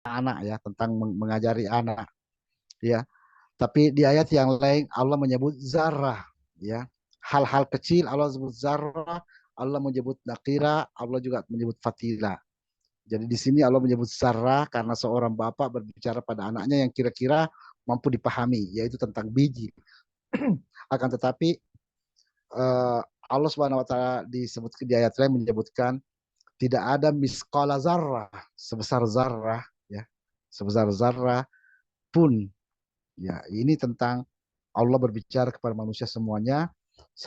anak ya, tentang mengajari anak ya. Tapi di ayat yang lain Allah menyebut zarah ya. Hal-hal kecil Allah sebut zarah, Allah menyebut nakira, Allah juga menyebut fatila. Jadi di sini Allah menyebut zarah karena seorang bapak berbicara pada anaknya yang kira-kira mampu dipahami, yaitu tentang biji. Akan tetapi eh, Allah Subhanahu wa taala disebut di ayat lain menyebutkan tidak ada miskala zarrah, sebesar zarrah ya. Sebesar zarrah pun ya. Ini tentang Allah berbicara kepada manusia semuanya.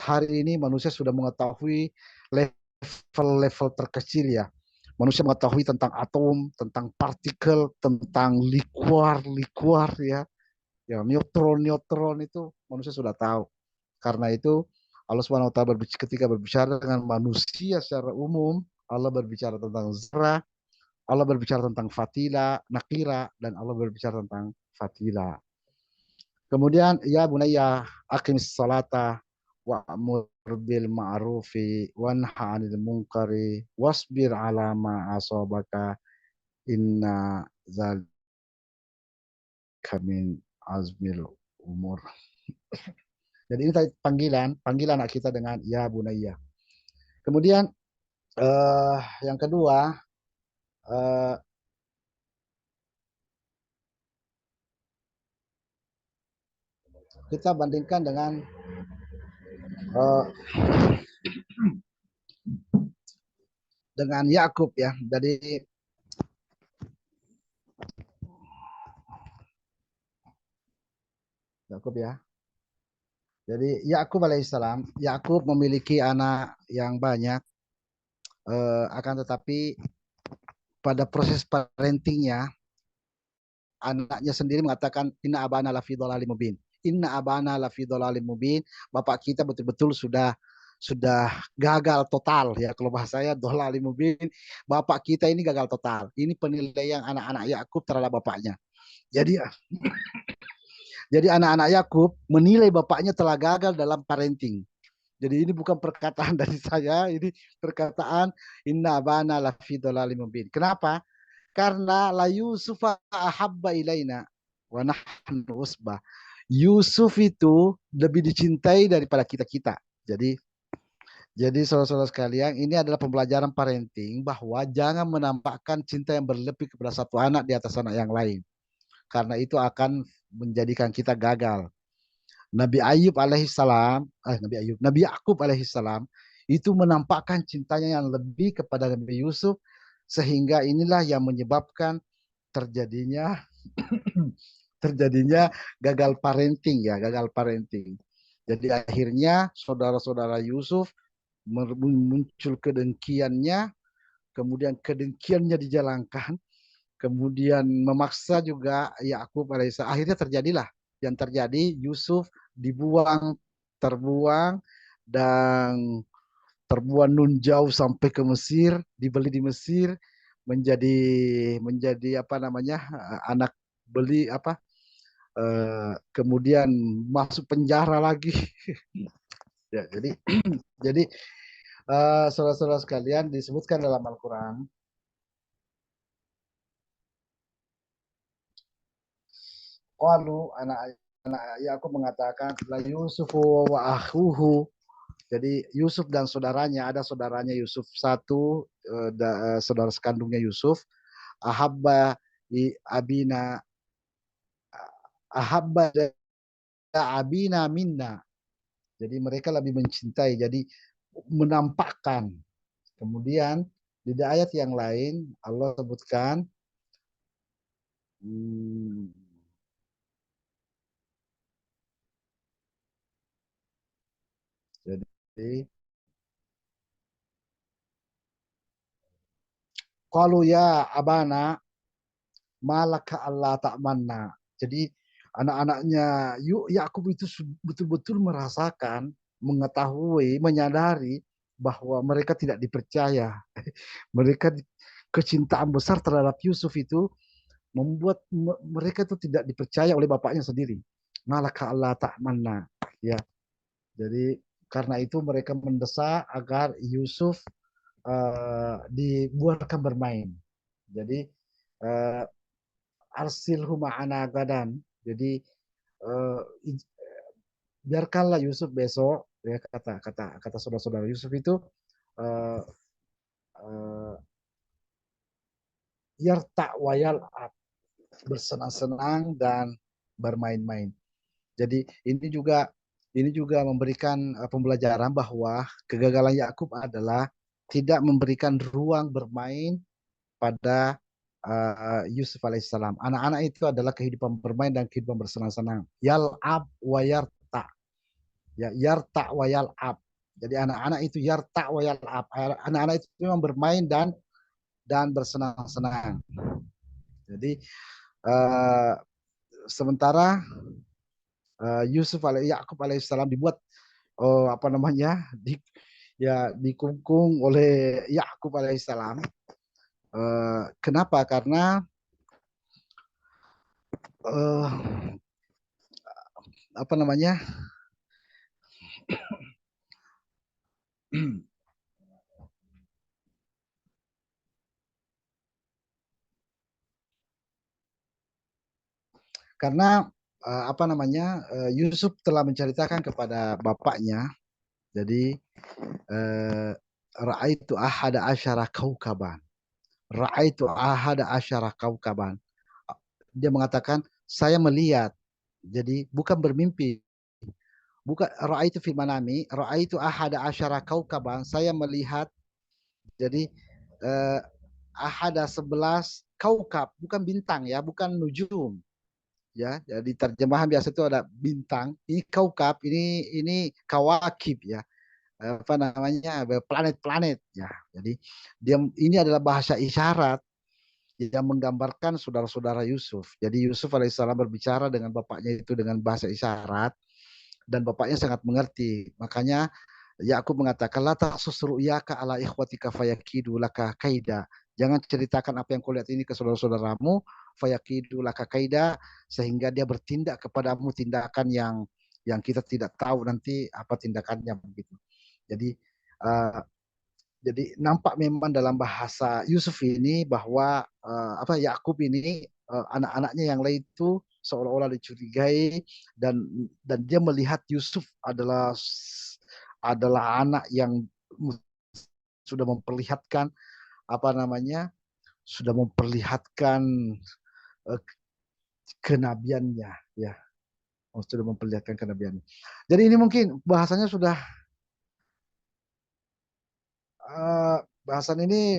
Hari ini manusia sudah mengetahui level-level terkecil ya. Manusia mengetahui tentang atom, tentang partikel, tentang likuar-likuar ya. Ya, neutron-neutron itu manusia sudah tahu. Karena itu Allah Subhanahu wa taala ketika berbicara dengan manusia secara umum, Allah berbicara tentang zarah, Allah berbicara tentang fatila, nakira, dan Allah berbicara tentang fatila. Kemudian ya bunayya aqimis salata wa'mur bil ma'rufi wanha 'anil munkari wasbir 'ala ma asabaka inna dzalika min azmil umur. Jadi ini panggilan panggilan anak kita dengan ya bunayya. Kemudian yang kedua eh, kita bandingkan eh, dengan Yakub ya. Jadi Yakub ya. Jadi Yakub alaihissalam, Yakub memiliki anak yang banyak, akan tetapi pada proses parentingnya, anaknya sendiri mengatakan inna abana lafi dhalalim mubin. Inna abana lafi dhalalim mubin. Bapak kita betul-betul sudah gagal total ya, kalau bahasa saya dhalalim mubin. Bapak kita ini gagal total. Ini penilaian anak-anak Yakub terhadap bapaknya. Jadi jadi anak-anak Yakub menilai bapaknya telah gagal dalam parenting. Jadi ini bukan perkataan dari saya, ini perkataan inna abana lafi dhalalim mubin. Kenapa? Karena la Yusufa ahabba ilaina wa nahnu usbah. Yusuf itu lebih dicintai daripada kita-kita. Jadi saudara-saudara sekalian, ini adalah pembelajaran parenting bahwa jangan menampakkan cinta yang berlebih kepada satu anak di atas anak yang lain. Karena itu akan menjadikan kita gagal. Nabi Ayub alaihissalam, Nabi Yakub alaihissalam itu menampakkan cintanya yang lebih kepada Nabi Yusuf sehingga inilah yang menyebabkan terjadinya terjadinya gagal parenting ya, gagal parenting. Jadi akhirnya saudara-saudara Yusuf muncul kedengkiannya, kemudian kedengkiannya dijalankan, kemudian memaksa juga Yakub alaihissalam. Akhirnya terjadilah yang terjadi, Yusuf dibuang, terbuang, dan terbuang nun jauh sampai ke Mesir, dibeli di Mesir, menjadi menjadi apa namanya, anak beli apa, kemudian masuk penjara lagi. Ya, jadi saudara-saudara sekalian, disebutkan dalam Al-Quran, qalu anak Yakub mengatakan la Yusufu wa akhuhu. Jadi Yusuf dan saudaranya, ada saudaranya Yusuf satu, saudara sekandungnya Yusuf, ahabba abina ahabba abina minna. Jadi mereka lebih mencintai. Jadi menampakkan. Kemudian di ayat yang lain Allah sebutkan, hmm, jadi qalu ya abana malaka Allah ta'manna. Jadi anak-anaknya Yakub itu betul-betul merasakan, mengetahui, menyadari bahwa mereka tidak dipercaya. Mereka kecintaan besar terhadap Yusuf itu membuat mereka itu tidak dipercaya oleh bapaknya sendiri. Malaka Allah ta'manna. Ya, jadi karena itu mereka mendesak agar Yusuf dibuarkan bermain. Jadi arsilhu ma'ana gadan. Jadi biarkanlah Yusuf besok, ya, kata saudara-saudara Yusuf itu uh, uh, yarta wayal, bersenang-senang dan bermain-main. Jadi ini juga memberikan pembelajaran bahwa kegagalan Yakub adalah tidak memberikan ruang bermain pada Yusuf alaihissalam. Anak-anak itu adalah kehidupan bermain dan kehidupan bersenang-senang. Yal'ab wa yarta. Ya, yarta wa yal'ab. Jadi anak-anak itu yarta wa yal'ab. Anak-anak itu memang bermain dan bersenang-senang. Jadi sementara Yusuf Yakub alaihissalam dibuat apa namanya dikungkung oleh Yakub alaihissalam. Kenapa? Karena apa namanya karena apa namanya Yusuf telah menceritakan kepada bapaknya. Jadi ra'aitu ahada asyara kaukaban. Ra'aitu ahada asyara kaukaban. Dia mengatakan saya melihat. Jadi bukan bermimpi. Bukan ra'aitu fi manami, ra'aitu ahada asyara kaukaban. Saya melihat. Jadi ahada 11 kaukab, bukan bintang ya, bukan nujum. Ya, jadi terjemahan biasa itu ada bintang, ini kaukab, ini kawakib ya. Apa namanya? Planet-planet ya. Jadi ini adalah bahasa isyarat yang menggambarkan saudara-saudara Yusuf. Jadi Yusuf alaihissalam berbicara dengan bapaknya itu dengan bahasa isyarat dan bapaknya sangat mengerti. Makanya Yakub mengatakan la taqsus ru'yaka ala ikhwatika fayakidu laka kaida. Jangan ceritakan apa yang kau lihat ini ke saudara-saudaramu, fayakidu laka kaida, sehingga dia bertindak kepadamu tindakan yang kita tidak tahu nanti apa tindakannya begitu. Jadi uh, jadi nampak memang dalam bahasa Yusuf ini bahwa apa Yakub ini anak-anaknya yang lain itu seolah-olah dicurigai dan dia melihat Yusuf adalah anak yang sudah memperlihatkan apa namanya sudah memperlihatkan uh, kenabiannya ya, sudah memperlihatkan kenabiannya. Jadi ini mungkin bahasanya sudah bahasan ini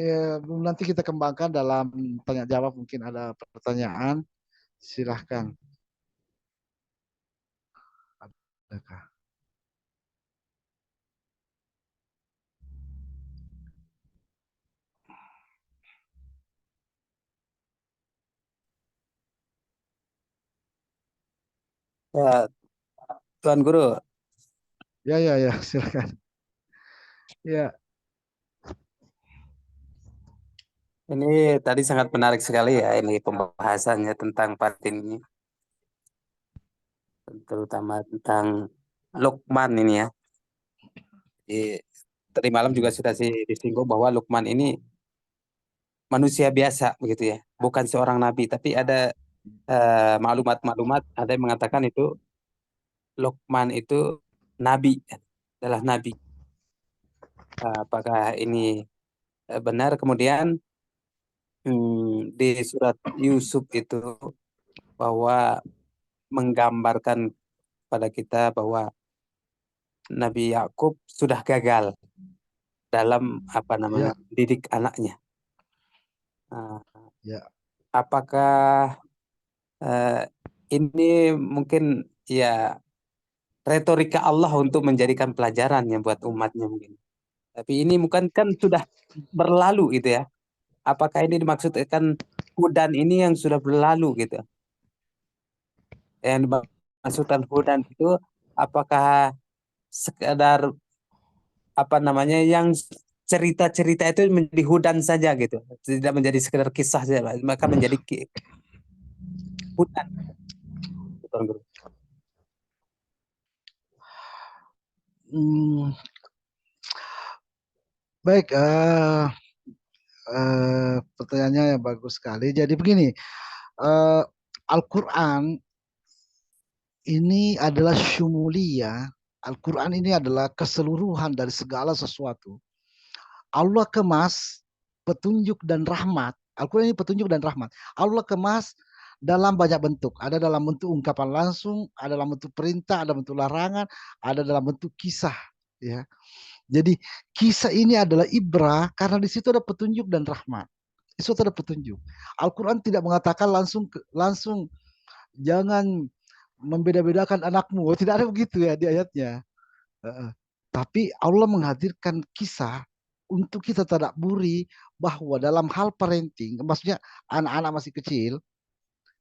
nanti kita kembangkan dalam tanya jawab, mungkin ada pertanyaan silahkan. Adakah? Ya, Tuan Guru, Ya silakan. Ya. ini tadi sangat menarik sekali ya ini pembahasannya tentang Partin ini, terutama tentang Lukman ini ya. Tadi malam juga sudah disinggung bahwa Lukman ini manusia biasa begitu ya, bukan seorang nabi, tapi ada maklumat-maklumat, ada yang mengatakan itu Lukman itu nabi, adalah nabi. Apakah ini benar? Kemudian di surat Yusuf itu bahwa menggambarkan pada kita bahwa Nabi Yakub sudah gagal dalam apa namanya Ya. didik anaknya. Ya. Apakah ini mungkin ya retorika Allah untuk menjadikan pelajarannya buat umatnya mungkin. Tapi ini mungkin kan sudah berlalu gitu ya. Apakah ini dimaksudkan hudan ini yang sudah berlalu gitu? Yang dimaksudkan hudan itu apakah sekedar apa namanya yang cerita-cerita itu menjadi hudan saja gitu, tidak menjadi sekedar kisah saja, maka menjadi hudan. Baik, pertanyaannya yang bagus sekali. Jadi begini, eh, Al-Quran ini adalah syumuliyah. Al-Quran ini adalah keseluruhan dari segala sesuatu. Allah kemas petunjuk dan rahmat. Al-Quran ini petunjuk dan rahmat. Allah kemas dalam banyak bentuk. Ada dalam bentuk ungkapan langsung, ada dalam bentuk perintah, ada bentuk larangan, ada dalam bentuk kisah. Ya, jadi kisah ini adalah ibrah karena di situ ada petunjuk dan rahmat. Di situ ada petunjuk. Al-Quran tidak mengatakan langsung jangan membeda-bedakan anakmu. Oh, tidak ada begitu ya di ayatnya. Tapi Allah menghadirkan kisah untuk kita tadabburi bahwa dalam hal parenting, maksudnya anak-anak masih kecil.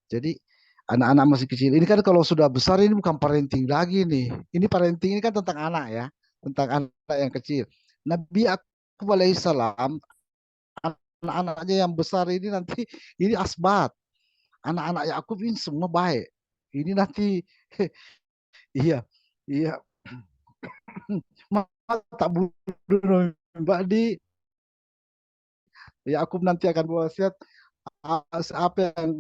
Jadi anak-anak masih kecil. Ini kan kalau sudah besar ini bukan parenting lagi nih. Ini parenting ini kan tentang anak ya, tentang anak yang kecil. Nabi Yakub alaihissalam, anak-anaknya yang besar ini nanti ini asbat. Anak-anak Yakub ini semua baik. Ini nanti iya, iya. Mata bodoh Mbak di Yakub nanti akan berwasiat apa yang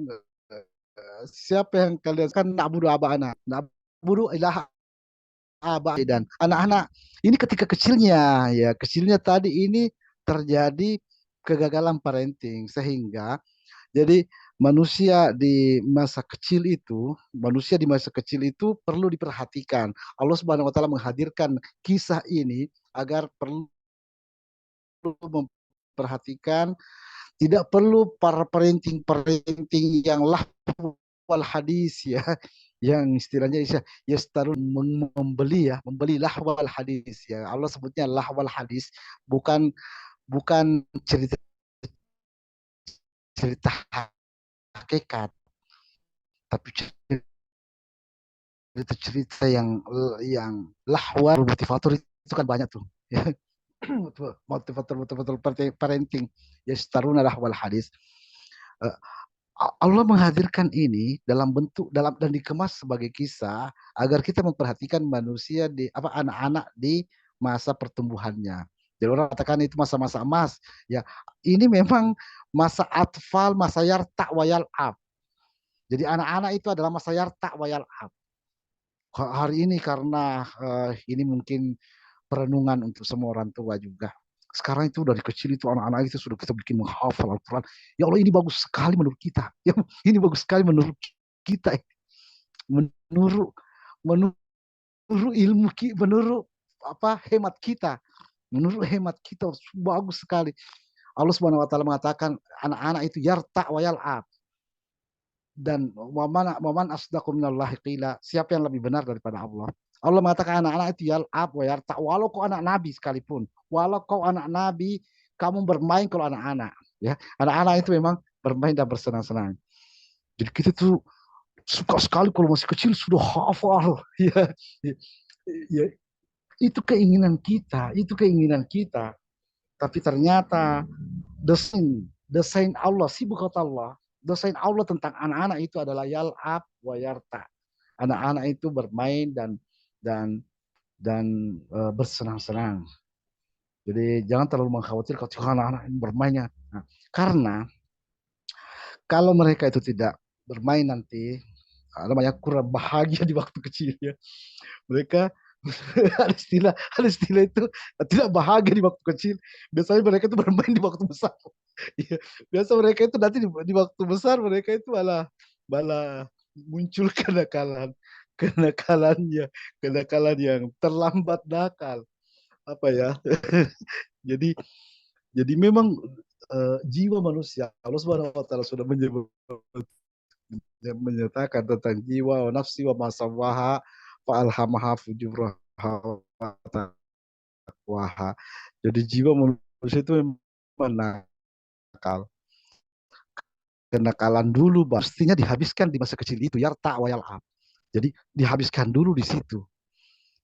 siapa yang kalian kan nak budu abana nak budu ilah aba dan anak-anak ini ketika kecilnya ya kecilnya tadi ini terjadi kegagalan parenting sehingga jadi manusia di masa kecil itu perlu diperhatikan. Allah Subhanahu wa taala menghadirkan kisah ini agar perlu memperhatikan. Tidak perlu para parenting yang lahwal hadis ya, yang istilahnya ya starun membeli lahwal hadis ya. Allah sebutnya lahwal hadis, bukan bukan cerita cerita hakikat, tapi cerita-cerita yang lahwal motivator itu kan banyak tuh. Ya. Motivator parenting ya staruna lahwal hadis. Eh, Allah menghadirkan ini dalam bentuk dan dikemas sebagai kisah agar kita memperhatikan manusia di apa anak-anak di masa pertumbuhannya. Jadi orang katakan itu masa-masa emas. Ya, ini memang masa atfal, masa yarta wayal ab. Jadi anak-anak itu adalah masa yarta wayal ab. Hari ini karena ini mungkin perenungan untuk semua orang tua juga. Sekarang itu dari kecil itu anak-anak itu sudah kita bikin menghafal Al-Quran. Ya Allah ini bagus sekali menurut kita. Ya, ini bagus sekali menurut kita. Menurut menurut ilmu menurut apa hemat kita. Menurut hemat kita bagus sekali. Allah Subhanahu wa taala mengatakan anak-anak itu yarta wa yal'ab. Dan waman asdaqu minallahi qila, siapa yang lebih benar daripada Allah? Allah mengatakan anak-anak itu yal'ab wa yarta, walau kau anak nabi sekalipun, walau kau anak nabi, kamu bermain kalau anak-anak, ya. Anak-anak itu memang bermain dan bersenang-senang. Jadi kita tuh suka sekali kalau masih kecil sudah hafal, ya. Ya, itu keinginan kita. Tapi ternyata desain Allah, sibuk kata Allah, desain Allah tentang anak-anak itu adalah yal'ab wa yarta. Anak-anak itu bermain dan bersenang-senang. Jadi jangan terlalu mengkhawatir kalau anak-anak ini bermainnya. Nah, karena kalau mereka itu tidak bermain nanti, namanya kurang bahagia di waktu kecil ya. Mereka ada istilah itu tidak bahagia di waktu kecil. Biasanya mereka itu bermain di waktu besar. Iya. Biasa mereka itu nanti di waktu besar mereka itu malah malah muncul kenakalannya kenakalan yang terlambat nakal apa ya. jadi jadi memang jiwa manusia Allah Subhanahu wa taala sudah menyatakan tentang jiwa wa nafsi wa masawaha fa alhamaha fujuraha wa taqwaha. Jadi jiwa manusia itu memang nakal. Kenakalan dulu pastinya dihabiskan di masa kecil itu yarta wayal ab. Jadi dihabiskan dulu di situ.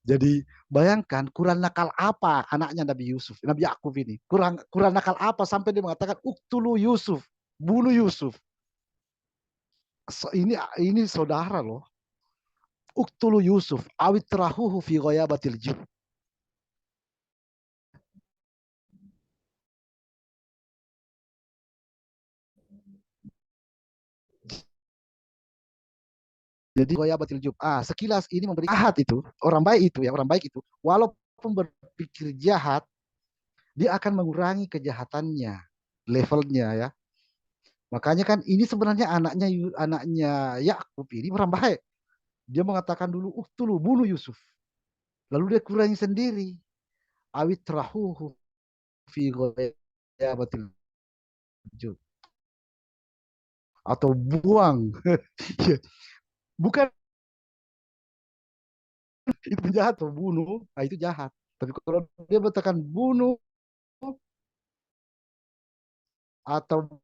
Jadi bayangkan kurang nakal apa anaknya Nabi Yusuf, Nabi Yakub ini. Kurang kurang nakal apa sampai dia mengatakan uktulu Yusuf, bunuh Yusuf. Ini saudara loh. Uktulu Yusuf, awit terahuhu fi ghayabatil jub. Jadi goyabatil jub. Sekilas ini memberi jahat itu, orang baik itu, walaupun berpikir jahat, dia akan mengurangi kejahatannya, levelnya ya. Makanya kan ini sebenarnya anaknya Yakub ini orang baik. Dia mengatakan dulu, uktulu, bunuh Yusuf. Lalu dia kurangi sendiri. Awit rahuhu fi goyabatil jub. Atau buang. Bukan itu jahat, atau bunuh, nah itu jahat. Tapi kalau dia mengatakan bunuh atau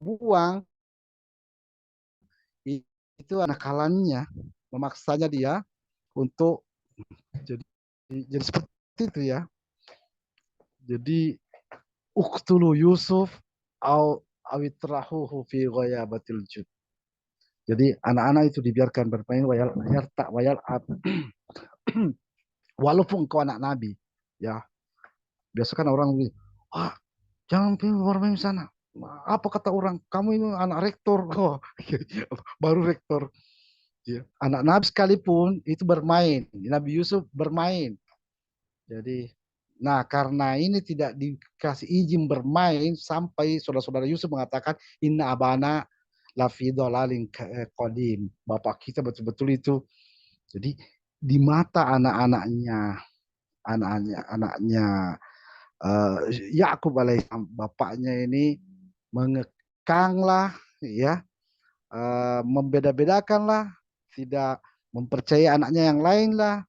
buang, itu nakalannya, memaksanya dia untuk jadi seperti itu ya. Jadi uktulu Yusuf au awitrahuhu fi ghayabatil jud. Jadi anak-anak itu dibiarkan bermain wayal tak wayal walaupun engkau anak nabi ya. Biasa kan orang bilang, jangan bermain di sana. Apa kata orang? Kamu ini anak rektor. Oh, baru rektor. Ya. Anak nabi sekalipun itu bermain. Nabi Yusuf bermain. Jadi, nah karena ini tidak dikasih izin bermain sampai saudara-saudara Yusuf mengatakan inna abana lafi dolalin qadim. Bapak kita betul-betul itu. Jadi di mata anaknya Yakub alaihissalam, bapaknya ini mengekanglah ya, membeda-bedakanlah, tidak mempercayai anaknya yang lain lah,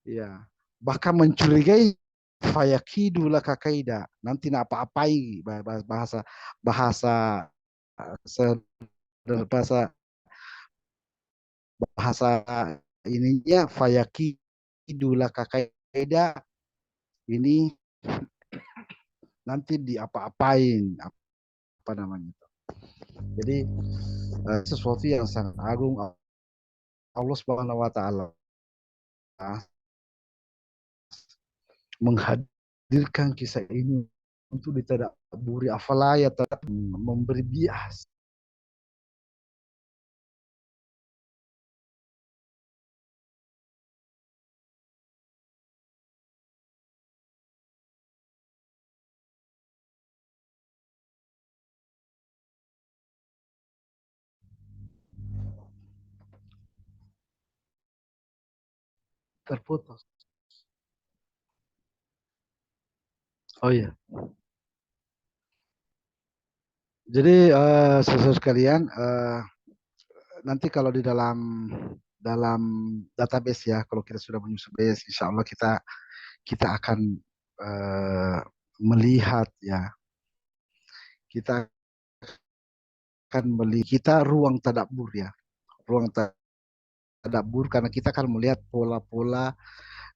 ya, bahkan mencurigai fayakidu laka kaida, nanti nak apa-apai, bahasa bahasa bahasa bahasa ininya fayakidu laka kaida, ini nanti diapa-apain, apa namanya itu. Jadi sesuatu yang sangat agung. Allah Subhanahu wa taala menghadirkan kisah ini untuk ditadaburi, afala ya, memberi bias terputus. Oh iya. Jadi saudara sekalian, nanti kalau di dalam database ya, kalau kita sudah menyusun base, insya Allah kita akan melihat ya, kita akan melihat kita ruang tadabbur ya, ruang tadabbur, karena kita akan melihat pola-pola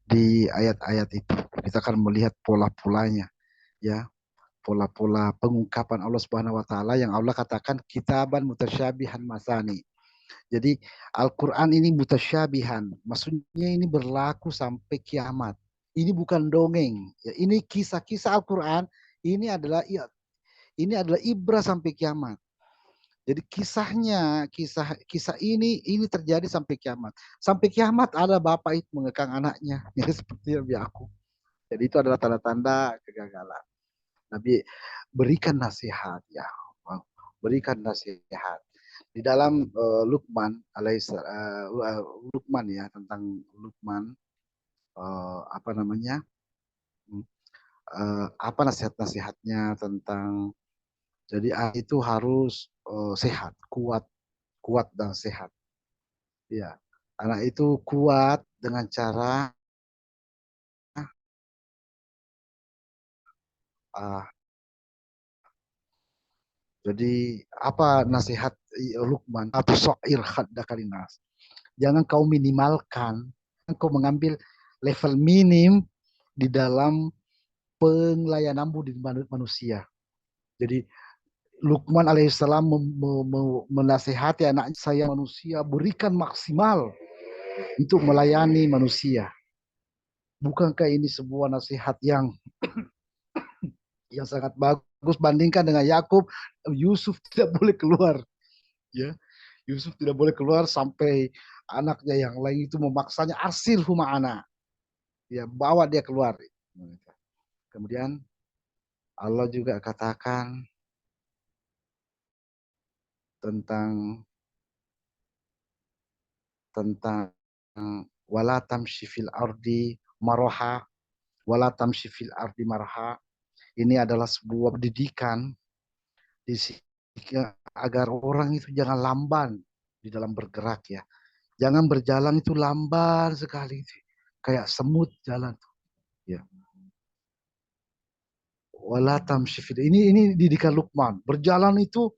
di ayat-ayat itu. Kita akan melihat pola-polanya ya, pola-pola pengungkapan Allah Subhanahu wa taala yang Allah katakan kitaban mutasyabihan masani. Jadi Al-Qur'an ini mutasyabihan, maksudnya ini berlaku sampai kiamat. Ini bukan dongeng, ya, ini kisah-kisah Al-Qur'an, ini adalah ibrah sampai kiamat. Jadi kisah ini terjadi sampai kiamat. Sampai kiamat ada bapak itu mengekang anaknya, ini seperti Nabi aku. Jadi itu adalah tanda-tanda kegagalan. Nabi berikan nasihat ya, berikan nasihat di dalam Luqman Luqman ya, tentang Luqman, apa namanya, apa nasihatnya tentang, jadi anak itu harus sehat, kuat dan sehat. Ya, anak itu kuat dengan cara uh, jadi apa nasihat Luqman? Atau so'ir kalinas. Jangan kau minimalkan, kau mengambil level minim di dalam pelayananmu di manusia. Jadi Luqman alaihissalam menasihati anak saya manusia, berikan maksimal untuk melayani manusia. Bukankah ini sebuah nasihat yang sangat bagus? Bandingkan dengan Yakub, Yusuf tidak boleh keluar, ya. Yusuf tidak boleh keluar sampai anaknya yang lain itu memaksanya, arsilhu ma'ana. Ya, bawa dia keluar. Kemudian Allah juga katakan tentang wala tamshi fil ardi maraha, wala tamshi fil ardi maraha. Ini adalah sebuah pendidikan di agar orang itu jangan lamban di dalam bergerak ya. Jangan berjalan itu lamban sekali, kayak semut jalan tuh. Ya. Wala tamshi fil, ini didikan Luqman. Berjalan itu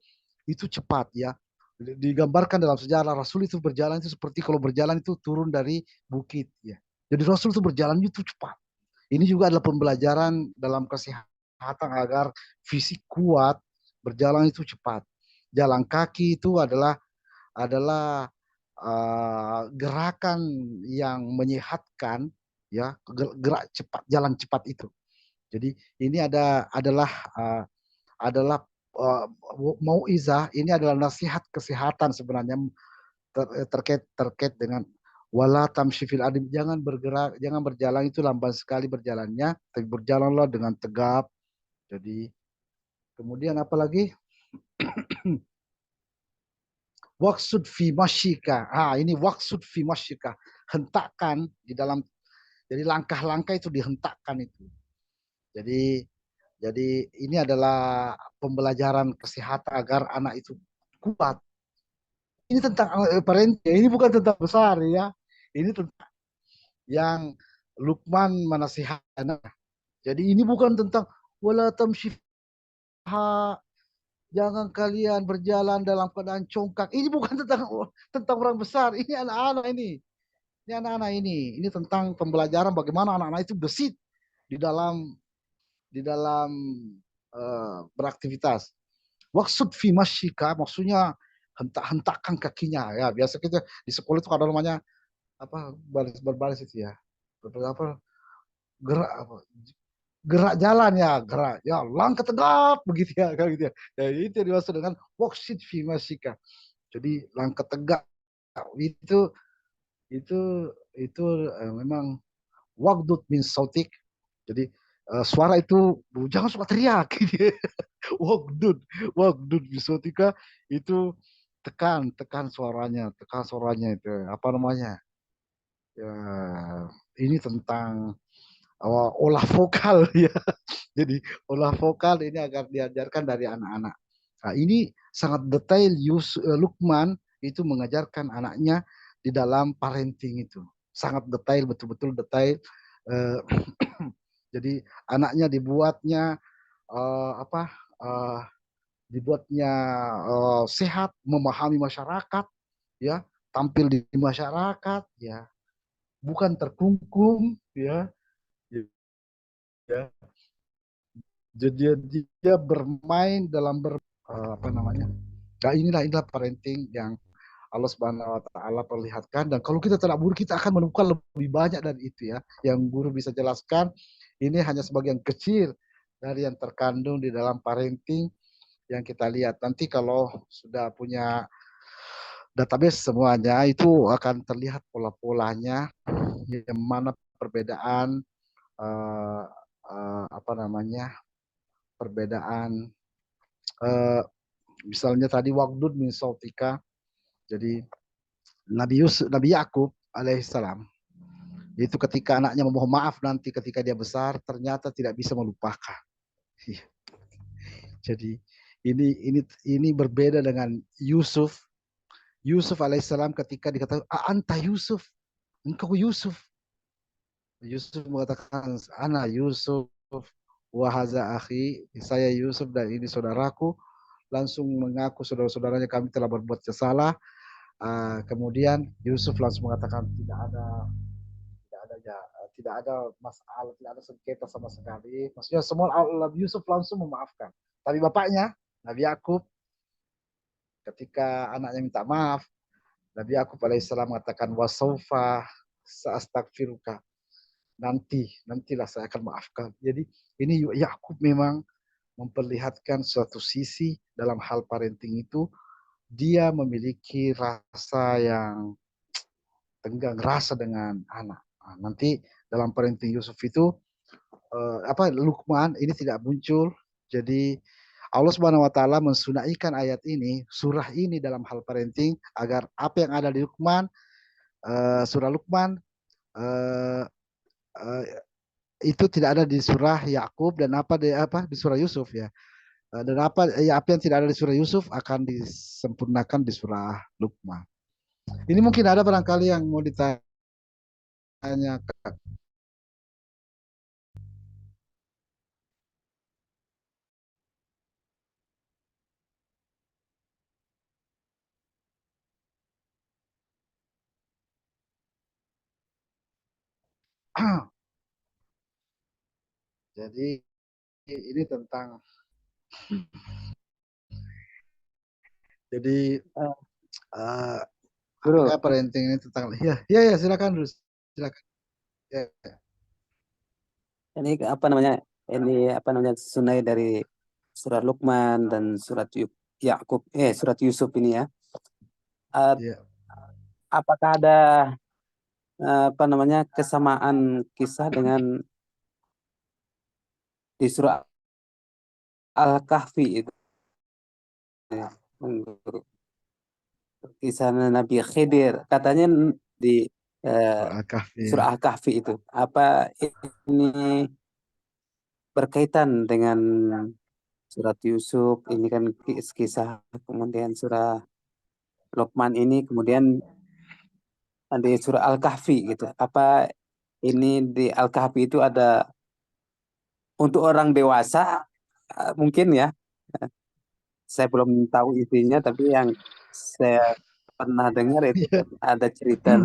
cepat ya. Digambarkan dalam sejarah Rasul itu berjalan itu seperti kalau berjalan itu turun dari bukit ya. Jadi Rasul itu berjalan itu cepat. Ini juga adalah pembelajaran dalam kesehatan agar fisik kuat, berjalan itu cepat. Jalan kaki itu adalah gerakan yang menyehatkan ya, gerak cepat, jalan cepat itu. Jadi ini adalah uh, mauizah, ini adalah nasihat kesehatan sebenarnya terkait dengan wala tamshi fil ardi, jangan bergerak, jangan berjalan itu lamban sekali berjalannya, tapi berjalanlah dengan tegap. Jadi kemudian apalagi waksud fi masyika. Ini waksud fi masyika. Hentakkan di dalam, jadi langkah-langkah itu dihentakkan itu. Jadi ini adalah pembelajaran kesehatan agar anak itu kuat. Ini tentang parenting, ini bukan tentang besar ya. Ini tentang yang Lukman menasihati. Jadi ini bukan tentang wala tamshiha, jangan kalian berjalan dalam keadaan congkak. Ini bukan tentang orang besar. Ini anak-anak ini. Ini anak-anak ini. Ini tentang pembelajaran bagaimana anak-anak itu gesit di dalam beraktivitas. Waksud fi masyika maksudnya hentak-hentakan kakinya ya. Biasa kita di sekolah itu ada namanya apa, baris berbaris itu ya. Apa, gerak apa, gerak jalan ya, gerak ya, langkah tegap begitu ya, kan gitu ya. Ya itu yang dimaksud dengan waksud fi masyika. Jadi langkah tegak itu itu itu memang wagdud min sautik. Jadi suara itu jangan suka teriak gitu. Wagdud, wagdud bisotika itu tekan suaranya itu apa namanya? Ya, ini tentang olah vokal ya. Jadi olah vokal ini agar diajarkan dari anak-anak. Nah, ini sangat detail Lukman itu mengajarkan anaknya di dalam parenting itu. Sangat detail, betul-betul detail. Uh, jadi anaknya apa? Uh, dibuatnya sehat, memahami masyarakat, ya, tampil di masyarakat, ya, bukan terkungkung, ya, ya. Jadi dia bermain dalam apa namanya? Nah, inilah parenting yang Allah Subhanahu wa taala perlihatkan, dan kalau kita tadabbur kita akan menemukan lebih banyak dari itu ya. Yang guru bisa jelaskan ini hanya sebagian kecil dari yang terkandung di dalam parenting yang kita lihat. Nanti kalau sudah punya database semuanya itu akan terlihat pola-polanya, yang mana perbedaan uh, apa namanya, perbedaan misalnya tadi wagdud min sautika. Jadi Nabi Yakub alaihissalam itu ketika anaknya memohon maaf nanti ketika dia besar ternyata tidak bisa melupakan. Jadi ini berbeda dengan Yusuf. Yusuf alaihissalam ketika dikatakan anta Yusuf, engkau Yusuf. Yusuf mengatakan ana Yusuf wahaza akhi, saya Yusuf dan ini saudaraku. Langsung mengaku saudara-saudaranya kami telah berbuat salah. Kemudian Yusuf langsung mengatakan tidak ada masalah, tidak ada sengketa sama sekali. Maksudnya semua Allah, Yusuf langsung memaafkan. Tapi bapaknya Nabi Yakub ketika anaknya minta maaf, Nabi Yakub alaihissalam mengatakan wasaufa sa'astaghfiruka, nantilah saya akan maafkan. Jadi ini Yakub memang memperlihatkan suatu sisi dalam hal parenting itu dia memiliki rasa yang tenggang rasa dengan anak. Nah, nanti dalam parenting Yusuf itu Lukman ini tidak muncul. Jadi Allah Subhanahu wa taala mensunaikan ayat ini, surah ini dalam hal parenting agar apa yang ada di Luqman, surah Luqman eh, eh, itu tidak ada di surah Yakub dan apa di surah Yusuf ya. Dan apa yang tidak ada di surah Yusuf akan disempurnakan di surah Luqman. Ini mungkin ada barangkali yang mau ditanya. Jadi ini tentang jadi Eh, uh, Guru, apakah parenting ini tentang ya silakan dulu silakan ya. ini apa namanya? Ini apa namanya? Sunai dari surat Luqman dan surat Yakub, surat Yusuf ini ya. Eh, Ya. apakah ada apa namanya kesamaan kisah dengan di surah Al-Kahfi itu ya, Guru? Kisah Nabi Khidir katanya di eh, Al-Kahfi ya. surah Al-Kahfi itu apa ini berkaitan dengan surat Yusuf ini kan kisah, kemudian surah Luqman ini, kemudian di surah Al-Kahfi gitu. Apa ini di Al-Kahfi itu ada untuk orang dewasa, mungkin ya. Saya belum tahu isinya, tapi yang saya pernah dengar itu Ya. kan ada cerita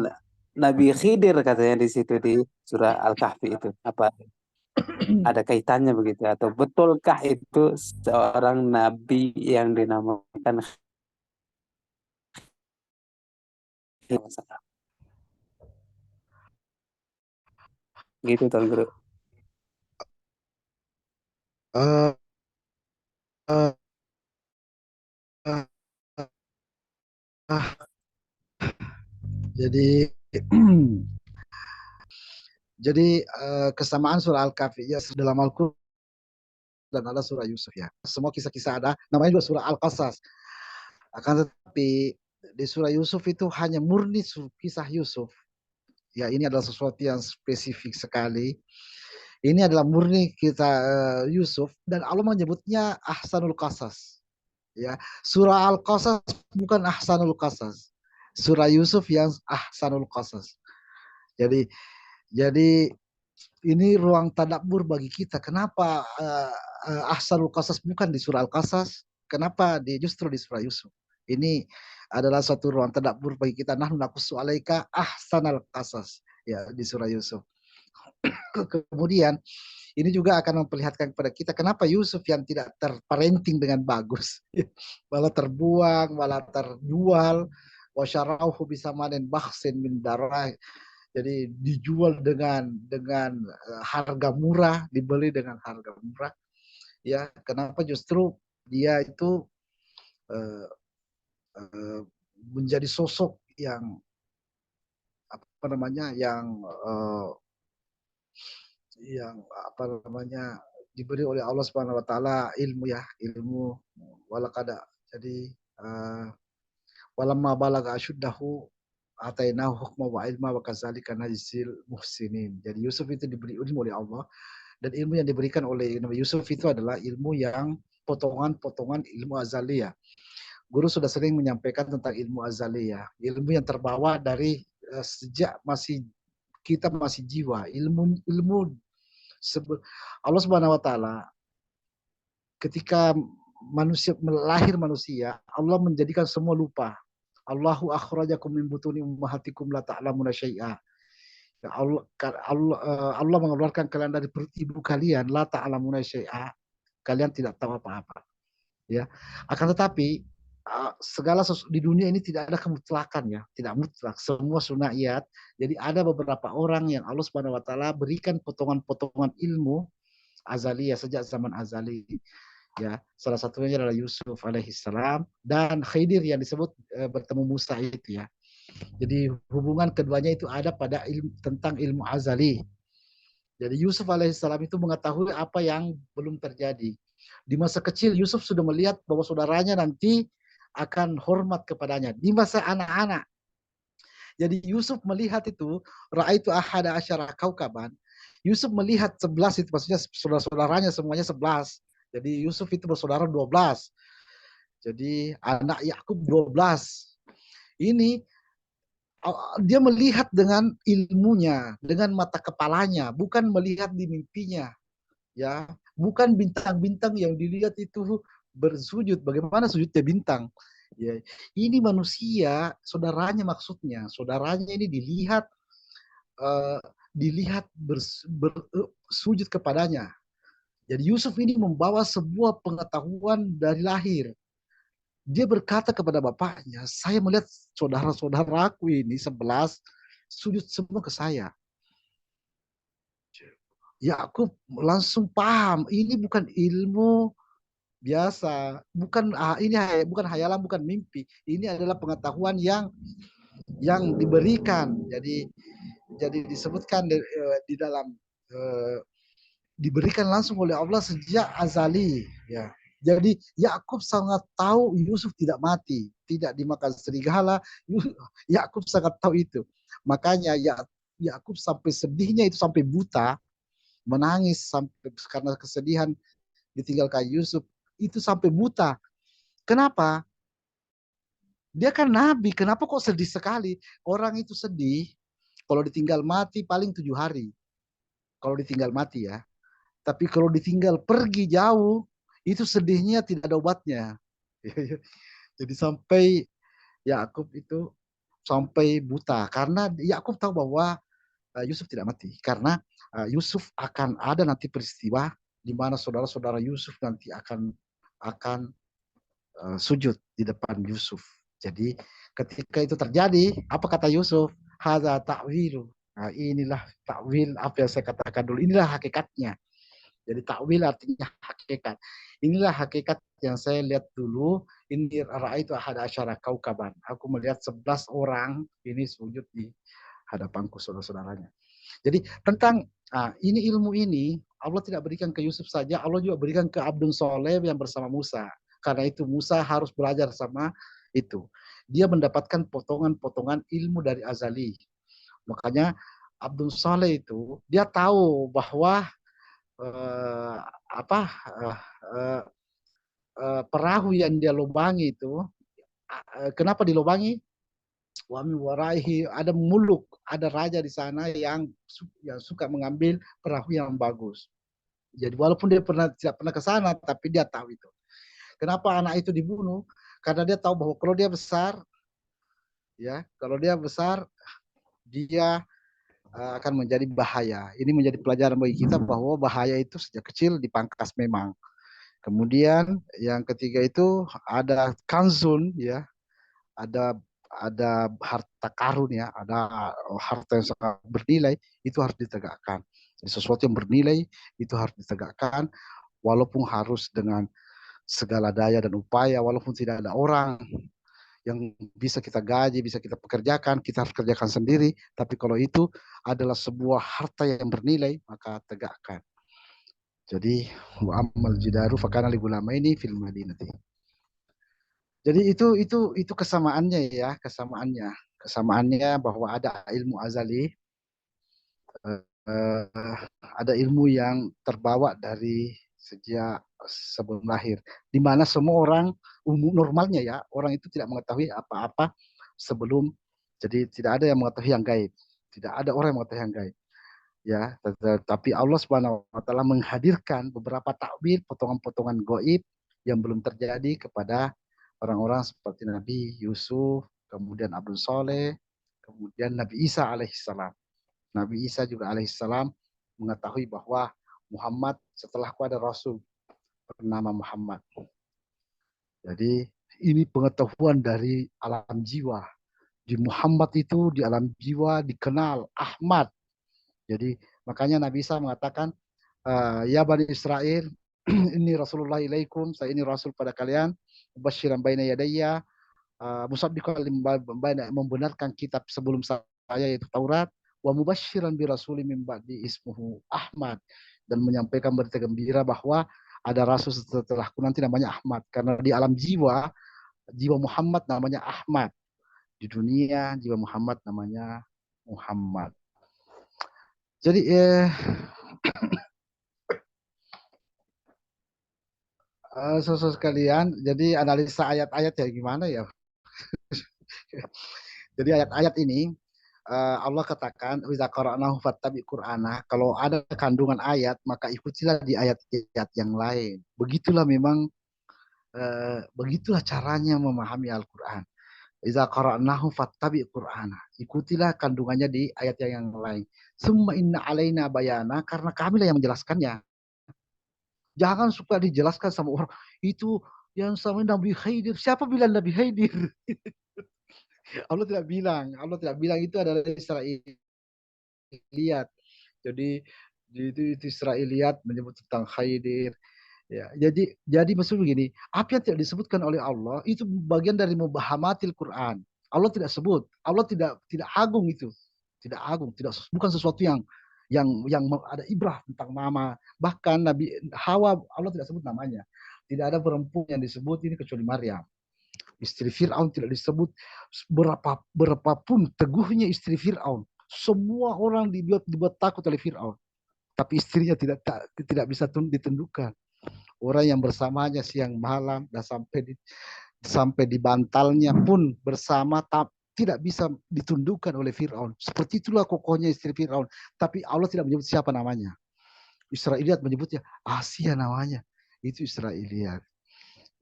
Nabi Khidir katanya di situ di surah Al-Kahfi itu. Apa ada kaitannya begitu? Atau betulkah itu seorang nabi yang dinamakan Khidir? Gitu Tuan Guru. Eh, eh, eh, ah, jadi kesamaan surah Al-Kahfi ya dalam Al-Quran dan ada surah Yusuf ya. Semua kisah-kisah ada, namanya juga surah Al-Qasas. Akan tetapi di surah Yusuf itu hanya murni kisah Yusuf. Ya ini adalah sesuatu yang spesifik sekali. Ini adalah murni kita Yusuf dan Allah menyebutnya Ahsanul Qasas. Ya, surah Al-Qasas bukan Ahsanul Qasas. Surah Yusuf yang Ahsanul Qasas. Jadi jadi ini ruang tadabbur bagi kita. Kenapa Ahsanul Qasas bukan di surah Al-Qasas? Kenapa justru di surah Yusuf? Ini adalah suatu ruang tadabbur bagi kita. Nahnu naqussu alaika ahsanal qasas ya di surah Yusuf. Kemudian ini juga akan memperlihatkan kepada kita kenapa Yusuf yang tidak terparenting dengan bagus malah terbuang, malah terjual, wasyarauhu bisamanin bakhsin min darah. Jadi dijual dengan harga murah, dibeli dengan harga murah. Ya, kenapa justru dia itu uh, uh, menjadi sosok yang apa namanya yang diberi oleh Allah Subhanahu wa taala ilmu walakada. Jadi walamma balaga asyuddahu atainahu hukma wa ilma wa kadzalika najzil muhsinin. Jadi Yusuf itu diberi ilmu oleh Allah dan ilmu yang diberikan oleh Nabi Yusuf itu adalah ilmu yang potongan-potongan ilmu azaliyah. Guru sudah sering menyampaikan tentang ilmu azaliyah, ilmu yang terbawa dari sejak kita masih jiwa, ilmu Allah Subhanahu wa taala ketika lahir manusia, Allah menjadikan semua lupa. Allahu akhrajakum min butuni ummahatikum la ta'lamuna syai'a. Ya Allah mengeluarkan kalian dari perut ibu kalian la ta'lamuna syai'a. Kalian tidak tahu apa-apa. Ya. Akan tetapi segala di dunia ini tidak ada kemutlakan ya, tidak mutlak, semua sunaiat. Jadi ada beberapa orang yang Allah Subhanahu wa taala berikan potongan-potongan ilmu azaliyah sejak zaman azali. Ya, salah satunya adalah Yusuf alaihissalam dan Khidir yang disebut bertemu Musa itu ya. Jadi hubungan keduanya itu ada pada tentang ilmu azali. Jadi Yusuf alaihissalam itu mengetahui apa yang belum terjadi. Di masa kecil Yusuf sudah melihat bahwa saudaranya nanti akan hormat kepadanya. Di masa anak-anak. Jadi Yusuf melihat itu, ra'aitu ahada asyara kaukaban. Yusuf melihat 11 itu, maksudnya saudara-saudaranya semuanya 11. Jadi Yusuf itu bersaudara 12. Jadi anak Yakub 12. Ini dia melihat dengan ilmunya, dengan mata kepalanya, bukan melihat di mimpinya, ya, bukan bintang-bintang yang dilihat itu bersujud. Bagaimana sujudnya bintang? Ya, ini manusia, saudaranya maksudnya, saudaranya ini dilihat uh, bersujud kepadanya. Jadi Yusuf ini membawa sebuah pengetahuan dari lahir. Dia berkata kepada bapaknya, saya melihat saudara-saudaraku ini 11 sujud semua ke saya. Yakub langsung paham, ini bukan ilmu biasa, bukan ini bukan hayalan, bukan mimpi. Ini adalah pengetahuan yang diberikan. Jadi disebutkan di dalam diberikan langsung oleh Allah sejak azali, ya. Jadi Yakub sangat tahu Yusuf tidak mati, tidak dimakan serigala. Yakub sangat tahu itu. Makanya Yakub sampai sedihnya itu sampai buta, menangis sampai karena kesedihan ditinggalkan Yusuf, itu sampai buta. Kenapa? Dia kan nabi, kenapa kok sedih sekali? Orang itu sedih kalau ditinggal mati paling 7 hari. Kalau ditinggal mati ya. Tapi kalau ditinggal pergi jauh, itu sedihnya tidak ada obatnya. Jadi sampai Yakub itu sampai buta karena Yakub tahu bahwa Yusuf tidak mati, karena Yusuf akan ada nanti peristiwa di mana saudara-saudara Yusuf nanti akan sujud di depan Yusuf. Jadi ketika itu terjadi, apa kata Yusuf? Hadza ta'wilu. Nah, inilah takwil apa yang saya katakan dulu. Inilah hakikatnya. Jadi takwil artinya hakikat. Inilah hakikat yang saya lihat dulu. Ini ra'aitu ahada asyara kaukaban. Aku melihat 11 orang ini sujud di hadapanku, saudara-saudaranya. Jadi tentang ini ilmu ini Allah tidak berikan ke Yusuf saja, Allah juga berikan ke Abdul Soleh yang bersama Musa. Karena itu Musa harus belajar sama itu. Dia mendapatkan potongan-potongan ilmu dari azali. Makanya Abdul Soleh itu dia tahu bahwa eh, apa eh, eh, perahu yang dia lubangi itu, kenapa dilubangi? Wa min waraihi, ada muluk, ada raja di sana yang suka mengambil perahu yang bagus. Jadi walaupun dia tidak pernah ke sana, tapi dia tahu itu. Kenapa anak itu dibunuh? Karena dia tahu bahwa kalau dia besar, ya, kalau dia besar, dia akan menjadi bahaya. Ini menjadi pelajaran bagi kita bahwa bahaya itu sejak kecil dipangkas memang. Kemudian yang ketiga itu ada kanzun, ya, ada harta karun, ya, ada harta yang sangat bernilai, itu harus ditegakkan. Jadi sesuatu yang bernilai itu harus ditegakkan, walaupun harus dengan segala daya dan upaya, walaupun tidak ada orang yang bisa kita gaji, bisa kita pekerjakan, kita harus kerjakan sendiri. Tapi kalau itu adalah sebuah harta yang bernilai, maka tegakkan. Jadi wa amal jidaru fakana li ini fil madinati. Jadi itu kesamaannya, ya, kesamaannya bahwa ada ilmu azali, ada ilmu yang terbawa dari sejak sebelum lahir, di mana semua orang umum normalnya, ya, orang itu tidak mengetahui apa-apa sebelum, jadi tidak ada yang mengetahui yang gaib, tidak ada orang yang mengetahui yang gaib, ya. Tapi Allah Subhanahu wa taala menghadirkan beberapa takwil, potongan-potongan gaib yang belum terjadi kepada orang-orang seperti Nabi Yusuf, kemudian Abdul Soleh, kemudian Nabi Isa alaihissalam. Nabi Isa juga alaihissalam mengetahui bahwa Muhammad, setelahku ada Rasul bernama Muhammad. Jadi ini pengetahuan dari alam jiwa. Di Muhammad itu, di alam jiwa dikenal Ahmad. Jadi makanya Nabi Isa mengatakan, ya Bani Israel, Ini Rasulullah ilaikum, saya ini Rasul pada kalian, mubasyiran baina yadayya, musaddiqan lima membenarkan kitab sebelum saya yaitu Taurat, wa mubasyiran bi rasulin min ba'di ismuhu Ahmad, dan menyampaikan berita gembira bahwa ada rasul setelahku nanti namanya Ahmad, karena di alam jiwa, jiwa Muhammad namanya Ahmad, di dunia jiwa Muhammad namanya Muhammad. Jadi saudara sekalian, jadi analisa ayat-ayat ya gimana ya. Jadi ayat-ayat ini Allah katakan wiza qara'nahu fattabi qur'ana, kalau ada kandungan ayat maka ikutilah di ayat-ayat yang lain. Begitulah memang begitulah caranya memahami Al-Qur'an. Wiza qara'nahu fattabi qur'ana, ikutilah kandungannya di ayat yang lain. Summa inna alaina bayana, karena kamilah yang menjelaskannya. Jangan suka dijelaskan sama orang itu yang sama Nabi Khidir. Siapa bilang Nabi Khidir? Allah tidak bilang. Allah tidak bilang itu adalah Israiliyat. Jadi itu Israiliyat menyebut tentang Khidir. Ya, jadi maksud begini, apa yang tidak disebutkan oleh Allah itu bagian dari mubahamatil Quran. Allah tidak sebut, Allah tidak agung itu, tidak agung, tidak bukan sesuatu yang ada ibrah tentang nama. Bahkan Nabi Hawa Allah tidak sebut namanya. Tidak ada perempuan yang disebut ini kecuali Maryam. Istri Fir'aun tidak disebut, berapapun teguhnya istri Fir'aun. Semua orang dibuat takut oleh Fir'aun. Tapi istrinya tidak bisa ditundukkan. Orang yang bersamanya siang malam dan sampai di bantalnya pun bersama tidak bisa ditundukkan oleh Fir'aun. Seperti itulah kokohnya istri Fir'aun. Tapi Allah tidak menyebut siapa namanya. Israiliyat menyebutnya Asia namanya. Itu Israiliyat.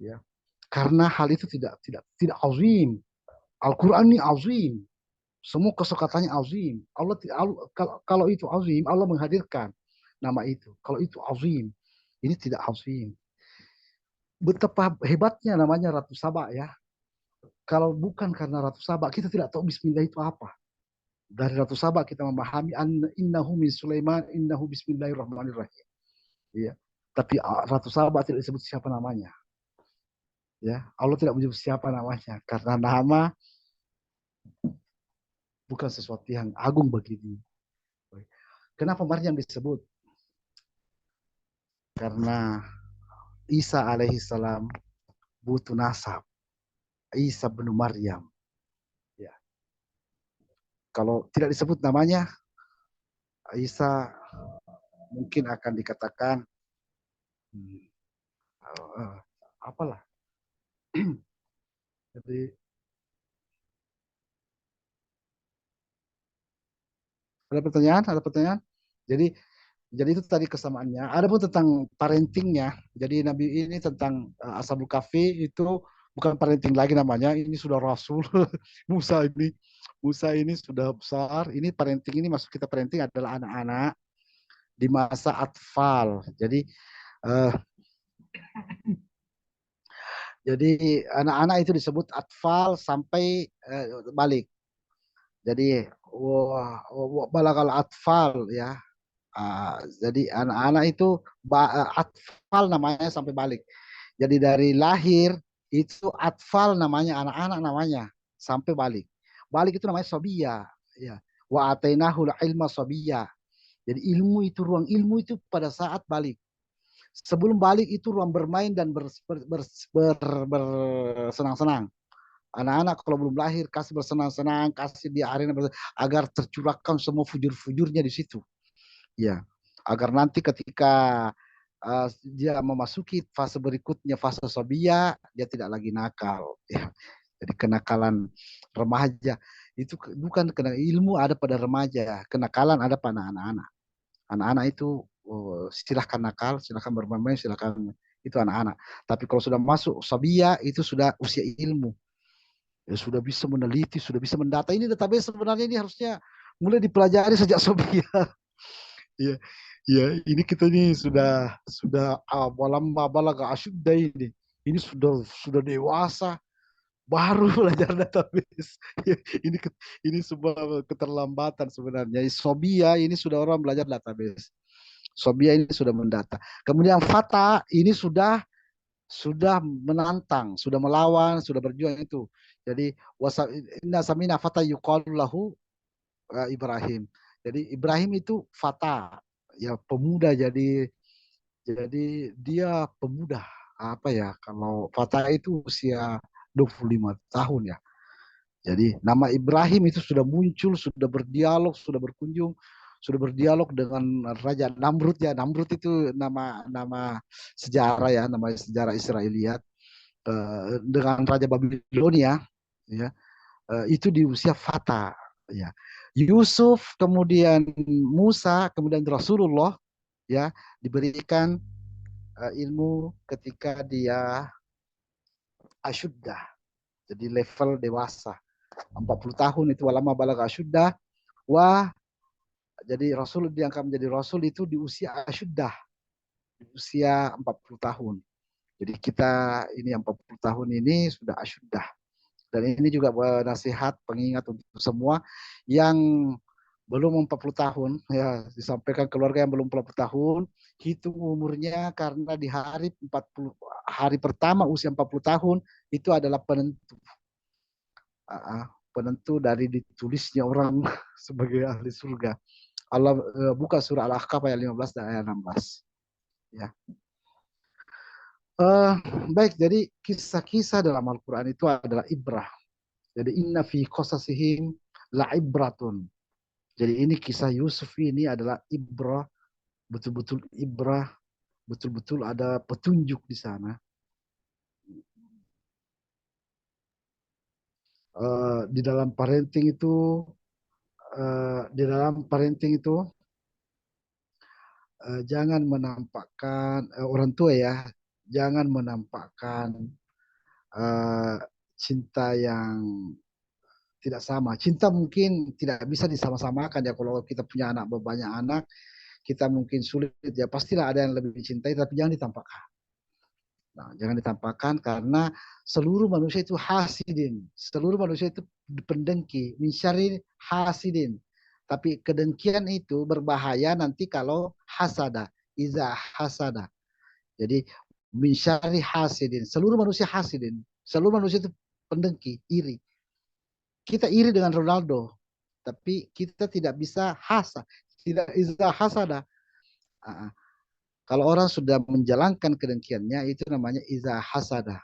Ya. Karena hal itu tidak azim. Al-Quran ini azim. Semua kesekatannya azim. Kalau itu azim, Allah menghadirkan nama itu. Kalau itu azim, ini tidak azim. Betapa hebatnya namanya Ratu Saba ya. Kalau bukan karena Ratu Saba, kita tidak tahu Bismillah itu apa. Dari Ratu Saba kita memahami innahu min Sulaiman, innahu bismillahirrahmanirrahim. Ya. Tapi Ratu Saba tidak disebut siapa namanya. Ya, Allah tidak menyebut siapa namanya karena nama bukan sesuatu yang agung bagi dia. Kenapa Maryam disebut? Karena Isa alaihissalam butuh nasab. Isa bin Maryam. Ya. Kalau tidak disebut namanya, Isa mungkin akan dikatakan apalah. Jadi ada pertanyaan? Ada pertanyaan? Jadi itu tadi kesamaannya. Ada pun tentang parentingnya. Jadi Nabi ini tentang Ashabul Kahfi itu bukan parenting lagi namanya. Ini sudah Rasul Musa ini. Musa ini sudah besar. Ini parenting, ini masuk kita parenting adalah anak-anak di masa atfal. Jadi anak-anak itu disebut atfal sampai balik. Jadi balagal atfal ya. Jadi anak-anak itu atfal namanya sampai balik. Jadi dari lahir itu atfal namanya, anak-anak namanya sampai balik. Balik itu namanya sobia. Ya. Wa atainahul ilma sobia. Jadi ilmu itu, ruang ilmu itu pada saat balik. Sebelum balik itu ruang bermain dan bersenang-senang. Anak-anak kalau belum lahir kasih bersenang-senang, kasih dia arena agar tercurahkan semua fujur-fujurnya di situ. Ya, agar nanti ketika dia memasuki fase berikutnya, fase sobia, dia tidak lagi nakal. Ya. Jadi kenakalan remaja itu bukan kena ilmu ada pada remaja, kenakalan ada pada anak-anak. Anak-anak itu silahkan nakal, silahkan bermain, silahkan itu anak-anak. Tapi kalau sudah masuk sobia itu sudah usia ilmu. Ya, sudah bisa meneliti, sudah bisa mendata. Ini database sebenarnya ini harusnya mulai dipelajari sejak sobia. Iya, iya. Ini kita ini sudah walam balaga asyudda ini. Ini sudah dewasa, baru belajar database. ini ini sebuah keterlambatan sebenarnya. Sobia ini sudah orang belajar database. Sobia ini sudah mendata. Kemudian Fata ini sudah menantang, sudah melawan, sudah berjuang itu. Jadi inna samina fata yuqalu lahu Ibrahim. Jadi Ibrahim itu fata, ya pemuda. Jadi dia pemuda. Apa ya? Kalau fata itu usia 25 tahun ya. Jadi nama Ibrahim itu sudah muncul, sudah berdialog, sudah berkunjung, sudah berdialog dengan Raja Namrud ya. Namrud itu nama nama sejarah ya, nama sejarah Israeliat, dengan Raja Babilonia ya. Itu di usia fata ya. Yusuf, kemudian Musa, kemudian Rasulullah ya diberikan ilmu ketika dia asyuddah, jadi level dewasa 40 tahun itu walama balaga asyuddah. Wah, jadi Rasul diangkat menjadi Rasul itu di usia asyuddah, di usia 40 tahun. Jadi kita ini yang 40 tahun ini sudah asyuddah. Dan ini juga nasihat pengingat untuk semua yang belum 40 tahun ya, disampaikan keluarga yang belum 40 tahun, hitung umurnya karena di hari 40 hari pertama usia 40 tahun itu adalah penentu. Penentu dari ditulisnya orang sebagai ahli surga. Allah buka surah Al-Ahqaf ayat 15 dan ayat 16 ya. Uh, Baik, jadi kisah-kisah dalam Al-Quran itu adalah ibrah. Jadi inna fi qasasihim la ibratun. Jadi ini kisah Yusuf ini adalah ibrah, betul-betul ibrah, betul-betul ada petunjuk di sana. Di dalam parenting itu, jangan menampakkan orang tua ya, jangan menampakkan uh, cinta yang tidak sama. Cinta mungkin tidak bisa disama-samakan ya. Kalau kita punya anak, banyak anak, kita mungkin sulit ya. Pastilah ada yang lebih dicintai, tapi jangan ditampakkan. Nah, jangan ditampakkan karena seluruh manusia itu hasidin. Seluruh manusia itu pendengki. Min hasidin. Tapi kedengkian itu berbahaya nanti kalau hasada. Iza hasada. Jadi min hasidin. Seluruh manusia hasidin. Seluruh manusia itu pendengki, iri. Kita iri dengan Ronaldo, tapi kita tidak bisa hasad. Tidak iza hasada. Kalau orang sudah menjalankan kedengkiannya, itu namanya iza hasada.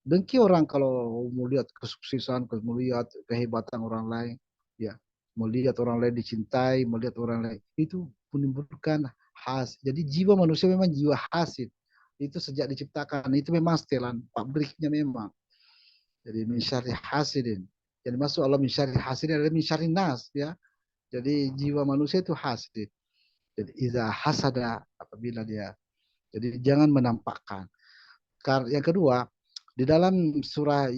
Dengki orang kalau melihat kesuksesan, melihat kehebatan orang lain, ya, melihat orang lain dicintai, melihat orang lain, itu menimbulkan Jadi jiwa manusia memang jiwa hasid. Itu sejak diciptakan, itu memang setelan pabriknya memang. Jadi misyari hasidin. Jadi masuk Allah misyari hasidin adalah misyari nas, ya. Jadi jiwa manusia itu hasid. Jadi iza hasada apabila dia. Jadi jangan menampakkan. Yang kedua, di dalam surah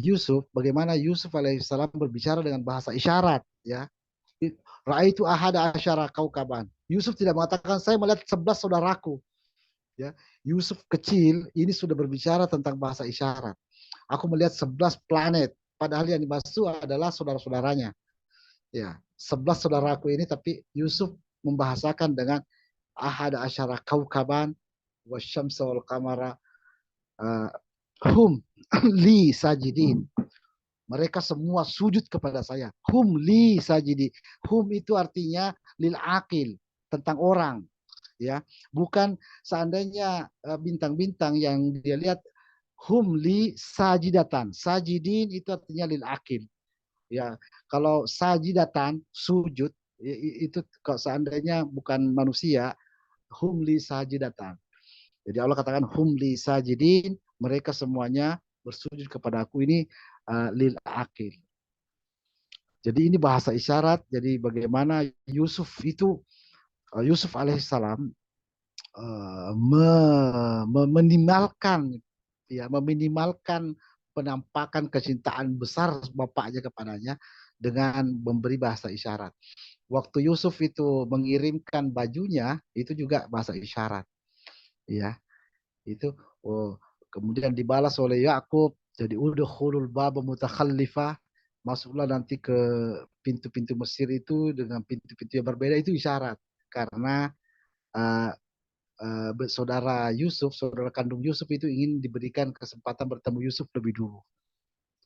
Yusuf, bagaimana Yusuf alaihissalam berbicara dengan bahasa isyarat, ya. Ra'aitu ahada asyara kaukaban. Yusuf tidak mengatakan saya melihat 11 saudaraku, ya. Yusuf kecil ini sudah berbicara tentang bahasa isyarat. Aku melihat 11 planet, padahal yang dimaksud adalah saudara-saudaranya. Ya, 11 saudaraku ini, tapi Yusuf membahasakan dengan ahada asyara kaukaban wasyamsa wal qamara hum li sajidin. Mereka semua sujud kepada saya. Hum li sajidi. Hum itu artinya lil akil, tentang orang, ya. Bukan seandainya bintang-bintang yang dia lihat hum li sajidatan. Sajidin itu artinya lil akil. Ya, kalau sajidatan sujud itu kalau seandainya bukan manusia, hum li sajidatan. Jadi Allah katakan hum li sajidin, mereka semuanya bersujud kepada aku ini lil akil. Jadi ini bahasa isyarat. Jadi bagaimana Yusuf itu Yusuf alaihissalam meminimalkan, ya, meminimalkan penampakan kecintaan besar bapaknya kepadanya dengan memberi bahasa isyarat. Waktu Yusuf itu mengirimkan bajunya itu juga bahasa isyarat, ya. Itu kemudian dibalas oleh Yakub, jadi udkhulul baba mutakhallifa, masuklah nanti ke pintu-pintu Mesir itu dengan pintu-pintu yang berbeda, itu isyarat. Karena uh, saudara Yusuf, saudara kandung Yusuf itu ingin diberikan kesempatan bertemu Yusuf lebih dulu.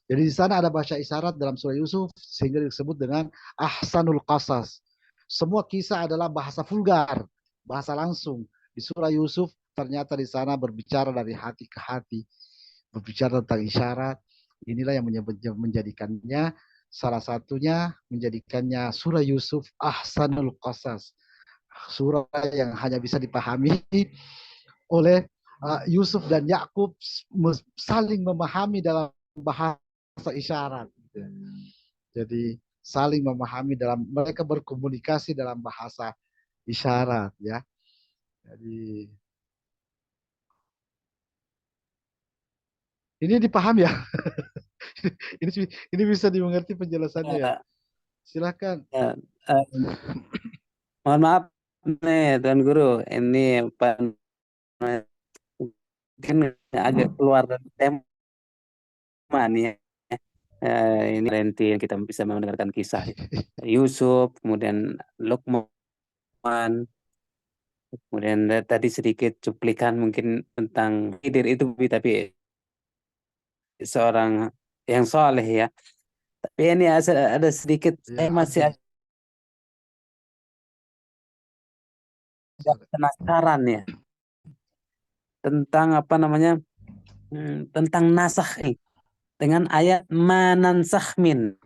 Jadi di sana ada bahasa isyarat dalam surah Yusuf sehingga disebut dengan ahsanul qasas. Semua kisah adalah bahasa vulgar, bahasa langsung. Di surah Yusuf ternyata di sana berbicara dari hati ke hati, berbicara tentang isyarat. Inilah yang menjadikannya, salah satunya menjadikannya surah Yusuf ahsanul qasas. Surah yang hanya bisa dipahami oleh Yusuf dan Yakub, saling memahami dalam bahasa isyarat. Jadi saling memahami dalam, mereka berkomunikasi dalam bahasa isyarat, ya. Jadi ini dipahami ya. ini ini bisa dimengerti penjelasannya ya. Ya, Silakan. ya, mohon maaf nih Tuan Guru, ini apa namanya, mungkin agak keluar dari tema nih ya. Ini nanti kita bisa mendengarkan kisah Yusuf, kemudian Luqman, kemudian tadi sedikit cuplikan mungkin tentang Khidir itu, tapi seorang yang soleh ya. Tapi ini ada sedikit, Ya, saya masih Abdi. agak penasaran ya tentang apa namanya, tentang nasakh nih dengan ayat manansakh min.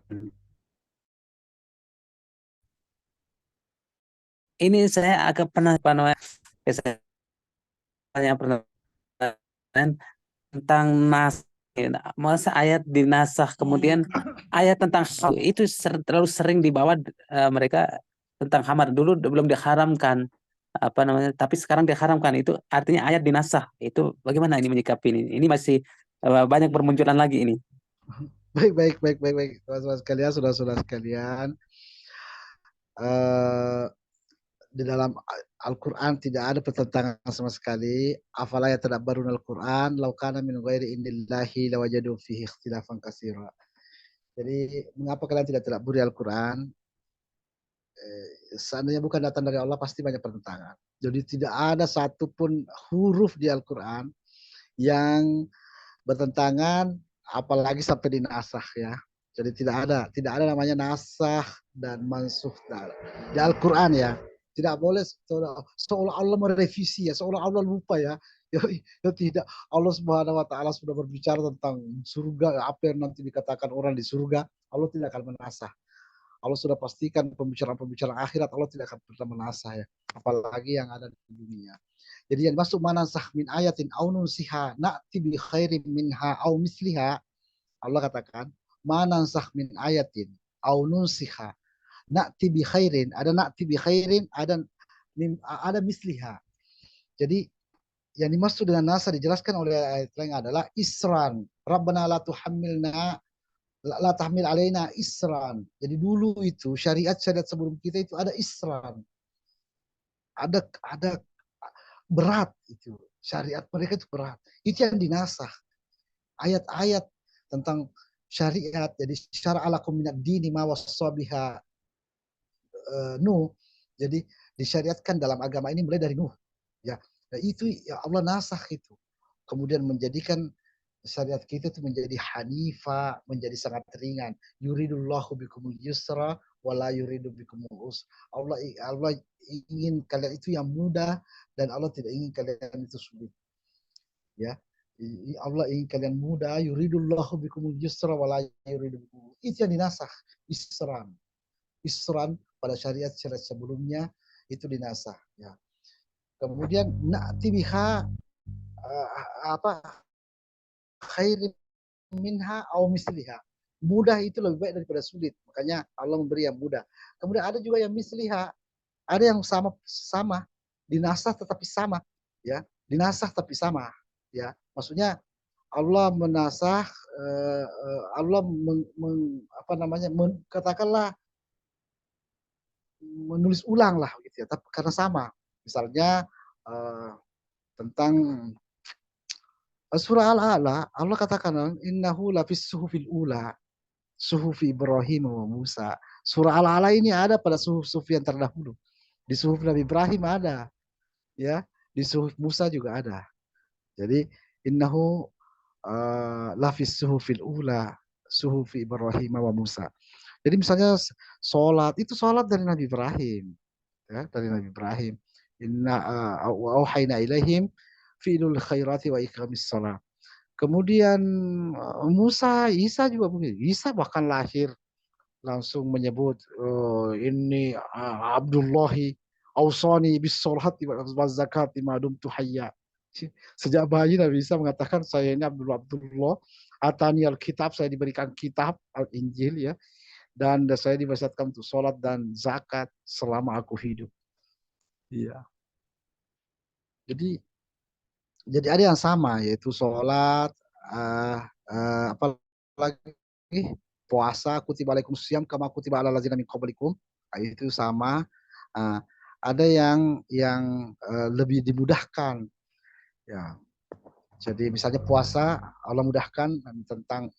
Ini saya agak penasaran, saya pernah tentang nas, masa ayat dinasah kemudian ayat tentang itu terlalu sering dibawa mereka tentang khamar dulu belum diharamkan apa namanya, tapi sekarang diharamkan, itu artinya ayat dinasah. Itu bagaimana ini menyikapi ini masih banyak bermunculan lagi ini. Baik, baik, baik, baik, baik. Teman-teman sekalian, saudara-saudara sekalian, eh, di dalam Al-Quran tidak ada pertentangan sama sekali. Afala yatadabbaruna Al-Quran, law kana min ghairi indillahi lawajadu fihi ikhtilafan katsira. Jadi, mengapa kalian tidak tadabburi Al-Quran? Seandainya bukan datang dari Allah, pasti banyak pertentangan. Jadi tidak ada satupun huruf di Al-Quran yang bertentangan, apalagi sampai dinasah, ya. Jadi tidak ada namanya nasah dan mansuh di Al-Quran, ya. Tidak boleh seolah Allah merevisi, ya, seolah Allah lupa, ya. Ya, ya tidak. Allah Subhanahu wa taala sudah berbicara tentang surga, apa yang nanti dikatakan orang di surga, Allah tidak akan menasah. Allah sudah pastikan pembicaraan-pembicaraan akhirat, Allah tidak akan pernah menasah, ya. Apalagi yang ada di dunia. Jadi yang masuk manansakh min ayatin au nunsiha na'ti bi khairin minha au misliha. Allah katakan manansakh min ayatin au nunsiha na'ti bi khairin, ada na'ti bi khairin, ada misliha. Jadi yang dimaksud dengan nasa dijelaskan oleh ayat lain adalah isran. Rabbana la tuhammilna la tahmil alaina isran. Jadi dulu itu syariat-syariat sebelum kita itu ada isran. Ada berat itu. Syariat mereka itu berat. Itu yang dinasah. Ayat-ayat tentang syariat. Jadi syara alakum minad dini ma wassabiha Nuh. Jadi disyariatkan dalam agama ini mulai dari Nuh. Ya, nah, itu ya Allah nasah itu. Kemudian menjadikan syariat kita itu menjadi hanifa, menjadi sangat ringan. Yuridullahu bikumul yusra wala yuridu bikumul us. Allah ingin kalian itu yang mudah dan Allah tidak ingin kalian itu sulit. Ya. Allah ingin kalian mudah, yuridullahu bikumul yusra wala yuridu bikumul. Itu yang dinasah, isran. Isran pada syariat-syariat sebelumnya itu dinasah, ya. Kemudian na'ti biha apa khairin minha au misliha. Mudah itu lebih baik daripada sulit. Makanya Allah memberi yang mudah. Kemudian ada juga yang misliha. Ada yang sama dinasah tetapi sama, ya. Dinasah tapi sama, ya. Maksudnya Allah menasah, Allah apa namanya, katakanlah menulis ulang lah gitu, ya. Tapi karena sama. Misalnya tentang surah Al-A'la, Allah katakan innahu lafis suhufil ula. suhufi Ibrahim wa Musa. Surah Al-A'la ini ada pada suhuf yang terdahulu. Di suhuf Nabi Ibrahim ada, ya. Di suhuf Musa juga ada. Jadi innahu lafis suhufil ula, suhufi Ibrahim wa Musa. Jadi misalnya sholat, itu sholat dari Nabi Ibrahim, ya, dari Nabi Ibrahim. Inna wa auhayna ilaihim fi'lul khairati wa iqamis shalah. Kemudian Musa, Isa juga begitu. Isa bahkan lahir langsung menyebut ini Abdullahi Ausani bis sholati wa zakati ma dumtu hayya. Sejak bayi Nabi Isa mengatakan saya ini Abdullah, atani al-kitab, saya diberikan kitab al-Injil, ya, dan saya dibesarkan untuk sholat dan zakat selama aku hidup. Iya. Jadi ada yang sama, yaitu sholat, apalagi puasa, kutiba alaikum siyam kama kutiba alal ladzina min qablikum, itu sama. Ada yang lebih dimudahkan, ya. Jadi misalnya puasa, Allah mudahkan tentang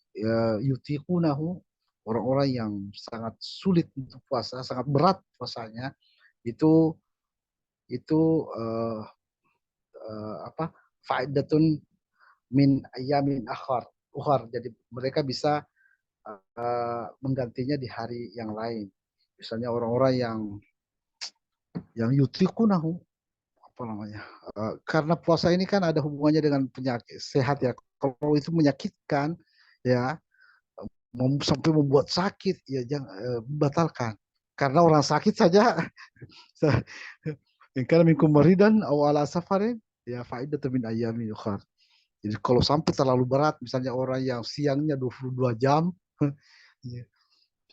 yutiqunahu, orang-orang yang sangat sulit untuk puasa, sangat berat puasanya, itu apa, faidatun min ayamin ukhar. Jadi mereka bisa menggantinya di hari yang lain. Misalnya orang-orang yang yutiqunahu, apa namanya? Karena puasa ini kan ada hubungannya dengan penyakit sehat, ya. Kalau itu menyakitkan, ya, sampai membuat sakit, ya jangan batalkan. Karena orang sakit saja karena minkum maridan aw ala safarin, ya faidatun min ayyamin ukhar. Jadi kalau sampai terlalu berat, misalnya orang yang siangnya 22 jam, ya,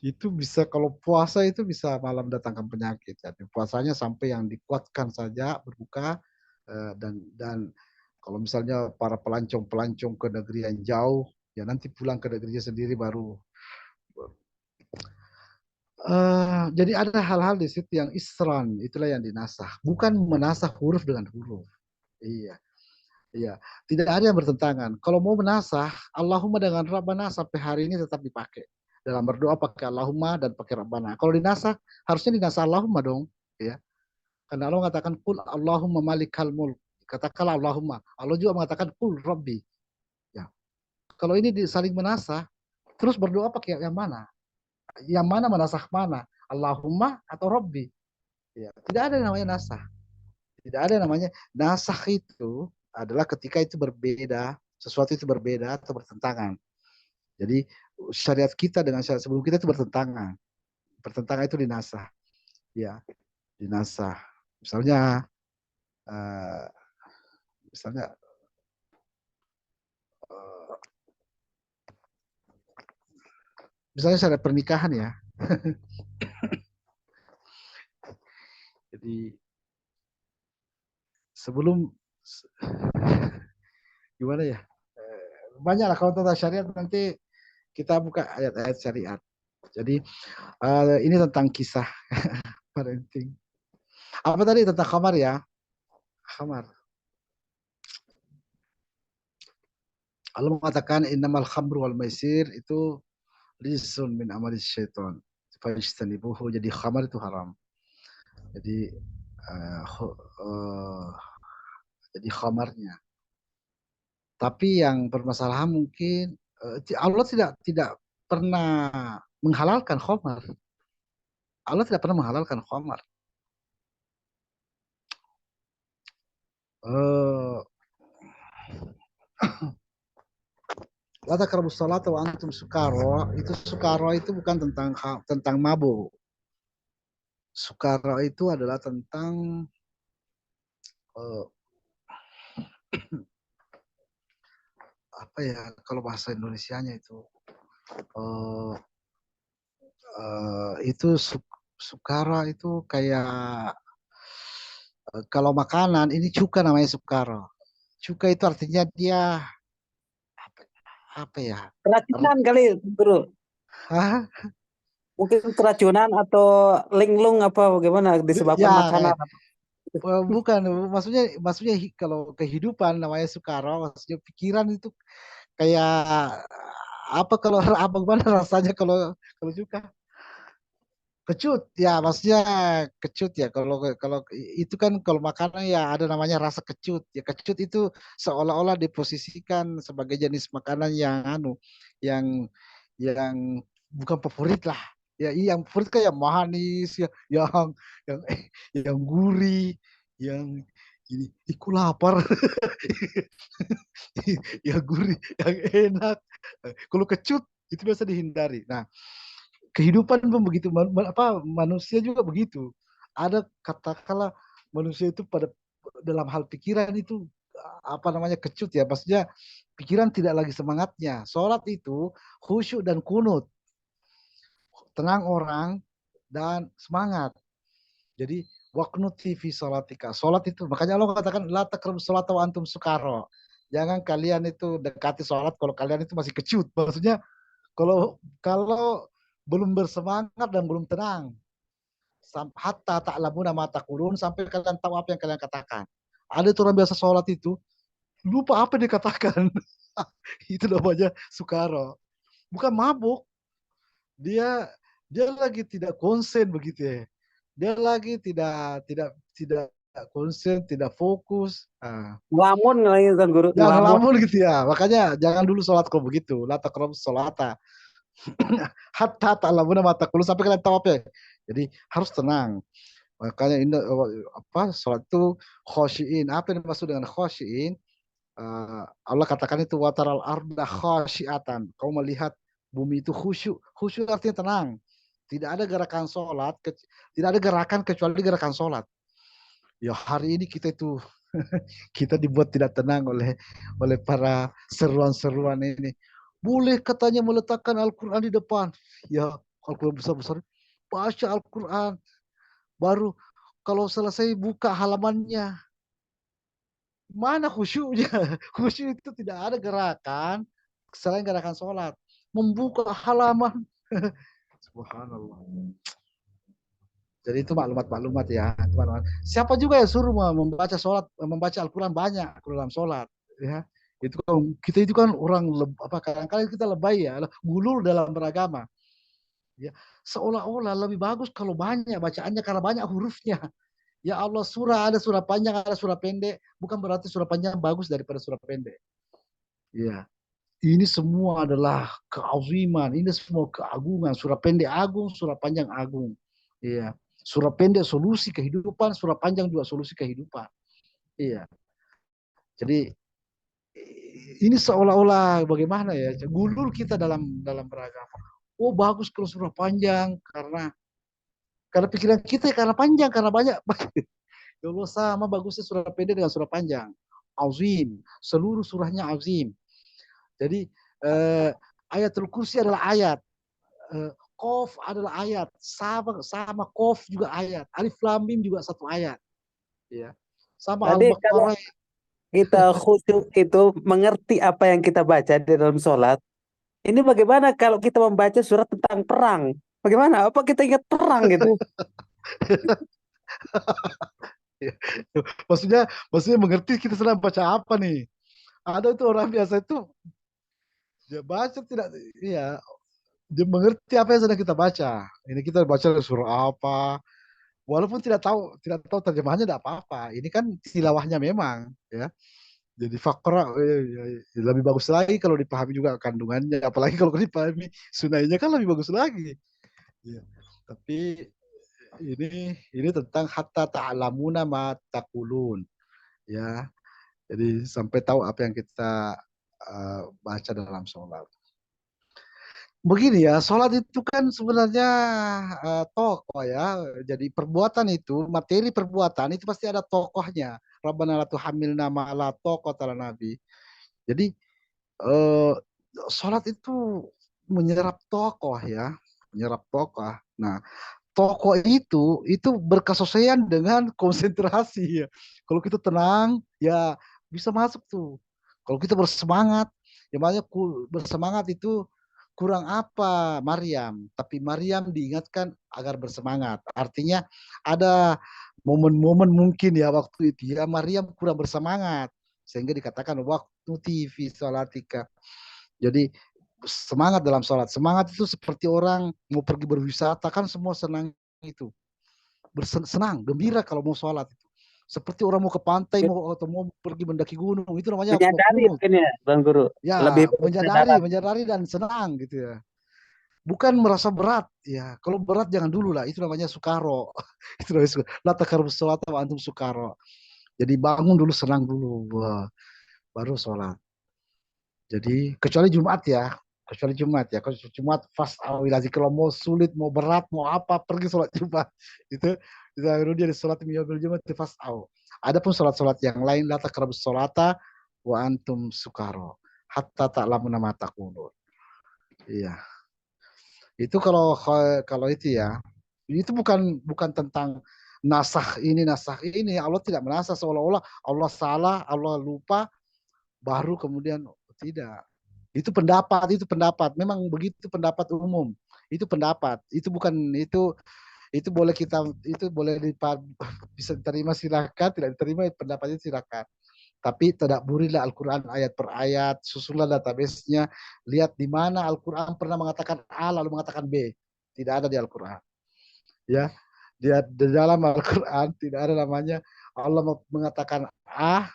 itu bisa, kalau puasa itu bisa malah mendatangkan penyakit. Jadi puasanya sampai yang dikuatkan saja berbuka, dan kalau misalnya para pelancong ke negeri yang jauh, ya nanti pulang ke negerinya sendiri baru. Jadi ada hal-hal di situ yang isran, itulah yang dinasah, bukan menasah huruf dengan huruf. Iya, iya, tidak ada yang bertentangan. Kalau mau menasah, Allahumma dengan Rabbana sampai hari ini tetap dipakai. Dalam berdoa pakai Allahumma dan pakai Rabbana. Kalau dinasah, harusnya dinasah Allahumma dong, ya. Karena Allah mengatakan kul Allahumma malikal mulk. Katakanlah Allahumma. Allah juga mengatakan kul Rabbi. Ya. Kalau ini saling menasah, terus berdoa pakai yang mana? Yang mana menasah mana? Allahumma atau Rabbi? Ya. Tidak ada yang namanya nasah. Tidak ada yang namanya nasah. Itu adalah ketika itu berbeda, sesuatu itu berbeda atau bertentangan. Jadi syariat kita dengan syariat sebelum kita itu bertentangan. Bertentangan itu dinasah. Ya, dinasah. Misalnya uh, misalnya uh, misalnya syariat pernikahan, ya. Jadi sebelum gimana ya? Banyak lah kalau tentang syariat, nanti kita buka ayat-ayat syariat. Jadi ini tentang kisah parenting. Apa tadi tentang khamar, ya? Khamar. Allah mengatakan innamal khamru wal maisir itu rizun min amalis syaitan. Fajtanibuhu. Jadi khamar itu haram. Jadi jadi khamarnya. Tapi yang bermasalah mungkin Allah tidak pernah menghalalkan khamar. Allah tidak pernah menghalalkan khamar. La taqrabus salata wa antum sukara. Itu sukara itu bukan tentang mabuk. Sukara itu adalah tentang apa ya, kalau bahasa Indonesianya itu sukara itu kayak kalau makanan ini cuka, namanya sukara. Cuka itu artinya dia apa ya? Keracunan kali, bro. Hah? Mungkin keracunan atau linglung apa bagaimana disebabkan Ya, makanan. bukan, maksudnya kalau kehidupan namanya sukara, maksudnya pikiran itu kayak apa kalau abang mana rasanya kalau kalau suka? Kecut ya, maksudnya kecut ya. Kalau kalau itu kan kalau makanan ya ada namanya rasa kecut. Ya kecut itu seolah-olah diposisikan sebagai jenis makanan yang yang bukan favorit lah. Ya iya, yang favorit kan yang manis, ya yang yang gurih, yang ini iku lapar, yang gurih, yang enak. Kalau kecut itu biasa dihindari. Nah, kehidupan pun begitu, manusia juga begitu. Ada katakanlah manusia itu pada dalam hal pikiran itu apa namanya kecut ya, maksudnya pikiran tidak lagi semangatnya. Sholat itu khusyuk dan kunut, tenang orang dan semangat. Jadi waknuti fi sholatika. Sholat itu makanya Allah katakan la taqrabu sholata wa antum sukaro. Jangan kalian itu dekati sholat kalau kalian itu masih kecut. Maksudnya kalau kalau belum bersemangat dan belum tenang, hatta ta'lamuna ma taqulun, sampai kalian tahu apa yang kalian katakan. Ada itu orang biasa sholat itu lupa apa dia katakan. Itu namanya sukaro. Bukan mabuk, dia dia lagi tidak konsen begitu ya. Dia lagi tidak konsen, tidak fokus. Ngelamun lagi kan guru, Jangan ngelamun. ngelamun gitu ya. Makanya jangan dulu sholat kalau begitu. La taqrabus sholata hatta ta'lamuna ma taqulun, sampai kalian tahu apa ya. Jadi harus tenang. Makanya ini apa sholat itu khosyiin. Apa yang dimaksud dengan khosyiin? Allah katakan itu wataral arda khosyiatan. Kau melihat bumi itu khusyuk. Khusyuk artinya tenang. Tidak ada gerakan sholat, tidak ada gerakan kecuali gerakan sholat. Ya hari ini kita itu kita dibuat tidak tenang oleh para seruan-seruan ini. Boleh katanya meletakkan Al-Quran di depan. Ya Al-Quran besar-besar. Baca Al-Quran. Baru kalau selesai buka halamannya, mana khusyuknya? Khusyuk itu tidak ada gerakan selain gerakan sholat. Membuka halaman. Subhanallah. Jadi itu maklumat-maklumat ya. Siapa juga yang suruh membaca sholat, membaca Al-Quran banyak dalam sholat. Ya. Itu kan, kita itu kan orang apa kadang-kadang kita lebay ya, gulul dalam beragama. Ya, seolah-olah lebih bagus kalau banyak bacaannya karena banyak hurufnya. Ya Allah, surah ada surah panjang, ada surah pendek. Bukan berarti surah panjang bagus daripada surah pendek. Ya, ini semua adalah keaziman, ini semua keagungan. Surah pendek agung, surah panjang agung. Iya. Surah pendek solusi kehidupan, surah panjang juga solusi kehidupan. Iya. Jadi ini seolah-olah bagaimana ya? Gulur kita dalam beragama. Oh bagus kalau surah panjang karena pikiran kita karena panjang karena banyak. Ya Allah sama bagusnya surah pendek dengan surah panjang. Azim, seluruh surahnya azim. Jadi ayatul kursi adalah ayat. Kof adalah ayat. Sama kof juga ayat. Alif lam mim juga satu ayat. Ya. Sama Tadi kalau Al-Baqarah. kita khusyuk itu mengerti apa yang kita baca di dalam sholat. Ini bagaimana kalau kita membaca surat tentang perang? Bagaimana? Apa kita ingat perang gitu? maksudnya mengerti kita sedang baca apa nih. Ada itu orang biasa itu dia baca tidak, iya, dia mengerti apa yang sedang kita baca. Ini kita baca surah apa, walaupun tidak tahu terjemahannya tidak apa-apa. Ini kan tilawahnya memang ya. Jadi fakra lebih bagus lagi kalau dipahami juga kandungannya, apalagi kalau dipahami sunainya kan lebih bagus lagi. Ya. Tapi ini tentang hatta ta'lamuna ma taqulun ya. Jadi sampai tahu apa yang kita baca dalam sholat. Begini ya, sholat itu kan sebenarnya tokoh ya. Jadi perbuatan itu, materi perbuatan itu pasti ada tokohnya. Rabbana la tuhammilna ma la taqata lana nabi. Jadi eh, sholat itu menyerap tokoh ya, menyerap tokoh. Nah, tokoh itu berkesesuaian dengan konsentrasi ya. Kalau kita tenang, ya bisa masuk tuh. Kalau kita bersemangat, ya makanya bersemangat itu kurang apa Maryam, tapi Maryam diingatkan agar bersemangat. Artinya ada momen-momen mungkin ya waktu itu ya Maryam kurang bersemangat sehingga dikatakan waktu TV salatika. Jadi semangat dalam sholat. Semangat itu seperti orang mau pergi berwisata, kan semua senang itu. Bersenang, gembira kalau mau sholat itu. Seperti orang mau ke pantai, mau atau mau pergi mendaki gunung, itu namanya mau Menyadari kunut. mungkin ya, Bang Guru. Lebih Ya, kesadaran. menyadari dan senang gitu ya. Bukan merasa berat ya. Kalau berat jangan dulu lah, itu namanya sukaro. Itu namanya sukaro. La taqrabus sholata wa antum sukaro. Jadi bangun dulu, senang dulu, wah, baru sholat. Jadi kecuali Jumat ya, kecuali Jumat ya. Kalau Jumat fast awilazi, kalau mau sulit, mau berat, mau apa, pergi sholat Jumat. Itu itu akhirnya dia di sholat miyamil Jumat di fast aw. Adapun sholat-sholat yang lain, la taqrabus sholata wa antum sukaro hatta ta'lamuna ma taqulun. Iya. Itu kalau itu ya. Itu bukan tentang nasah ini. Allah tidak menasah seolah-olah Allah salah, Allah lupa, baru kemudian tidak. Itu pendapat. Memang begitu pendapat umum. Itu pendapat. Itu bukan itu boleh kita itu boleh bisa diterima silakan, tidak diterima pendapatnya silakan. Tapi tadabburilah Al-Quran ayat per ayat, susunlah database-nya, lihat di mana Al-Quran pernah mengatakan A lalu mengatakan B. Tidak ada di Al-Quran. Ya, di dalam Al-Quran tidak ada namanya Allah mengatakan A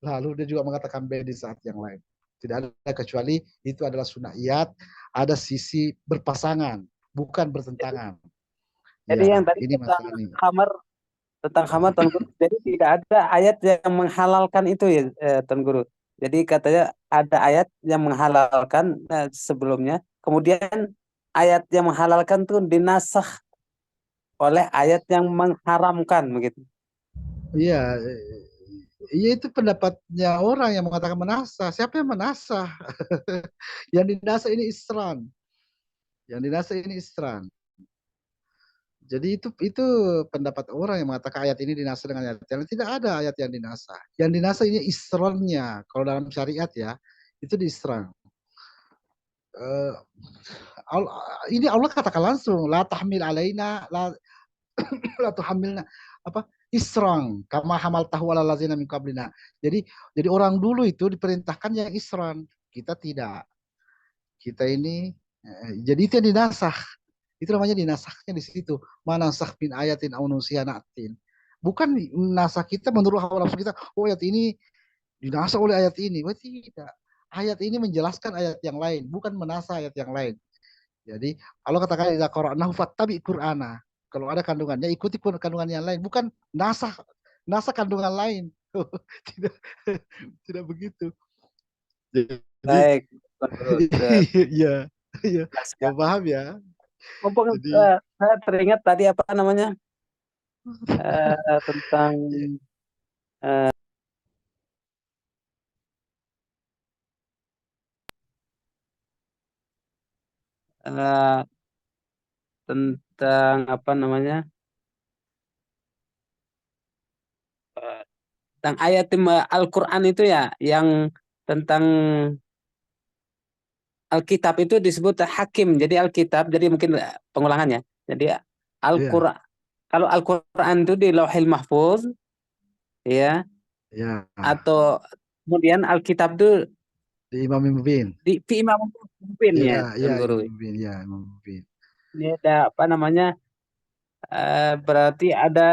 lalu dia juga mengatakan B di saat yang lain. Tidak ada, kecuali itu adalah sunnahiyat, ada sisi berpasangan, bukan bertentangan. Jadi yang Ya, tadi ini masalahnya. tentang khamar Tuan Guru. Jadi tidak ada ayat yang menghalalkan itu ya, Tuan Guru. Jadi katanya ada ayat yang menghalalkan sebelumnya, kemudian ayat yang menghalalkan itu dinasakh oleh ayat yang mengharamkan begitu. Iya, iya itu pendapatnya orang yang mengatakan menasah. Siapa yang menasah? Yang dinasah ini Isran. Yang dinasah ini Isran. Jadi itu pendapat orang yang mengatakan ayat ini dinasah dengan ayat yang tidak ada ayat yang dinasah. Yang dinasah ini Isrannya. Kalau dalam syariat ya, itu di Isran. Uh, ini Allah katakan langsung, la tahmil alaina, la tuhamilna apa isran kama hamal tahu ala lazina min qablina. Jadi orang dulu itu diperintahkan yang isran, kita tidak. Kita ini jadi itu yang dinasah. Itu namanya dinasahnya di situ. Manasah bin ayatin au nusyanatin. Bukan nasah kita menurut hawa nafsu kita. Oh ayat ini dinasah oleh ayat ini. Oh tidak. Ayat ini menjelaskan ayat yang lain, bukan menasah ayat yang lain. Jadi Allah katakan idza qara'nahu fattabi Qur'ana. Kalau ada kandungannya ikuti kandungan yang lain, bukan nasah kandungan lain. tidak tidak begitu. Jadi Baik, Tuan Guru. iya iya ya Jelaskan. paham ya. Mumpung Jadi saya teringat tadi apa namanya tentang eh, eh, tentang apa namanya eh, tentang ayat Al-Quran itu ya, yang tentang Alkitab itu disebut hakim. Jadi Alkitab, jadi mungkin pengulangannya. Jadi iya Al-Quran, kalau Al-Quran itu di Lauhil Mahfuz, ya, ya atau kemudian Alkitab itu di Imam Mubin. di fi Imam Mubin Iya ya, iya Tuan Guru. Imam Mubin ya Imam Mubin. Ini ada apa namanya? Berarti ada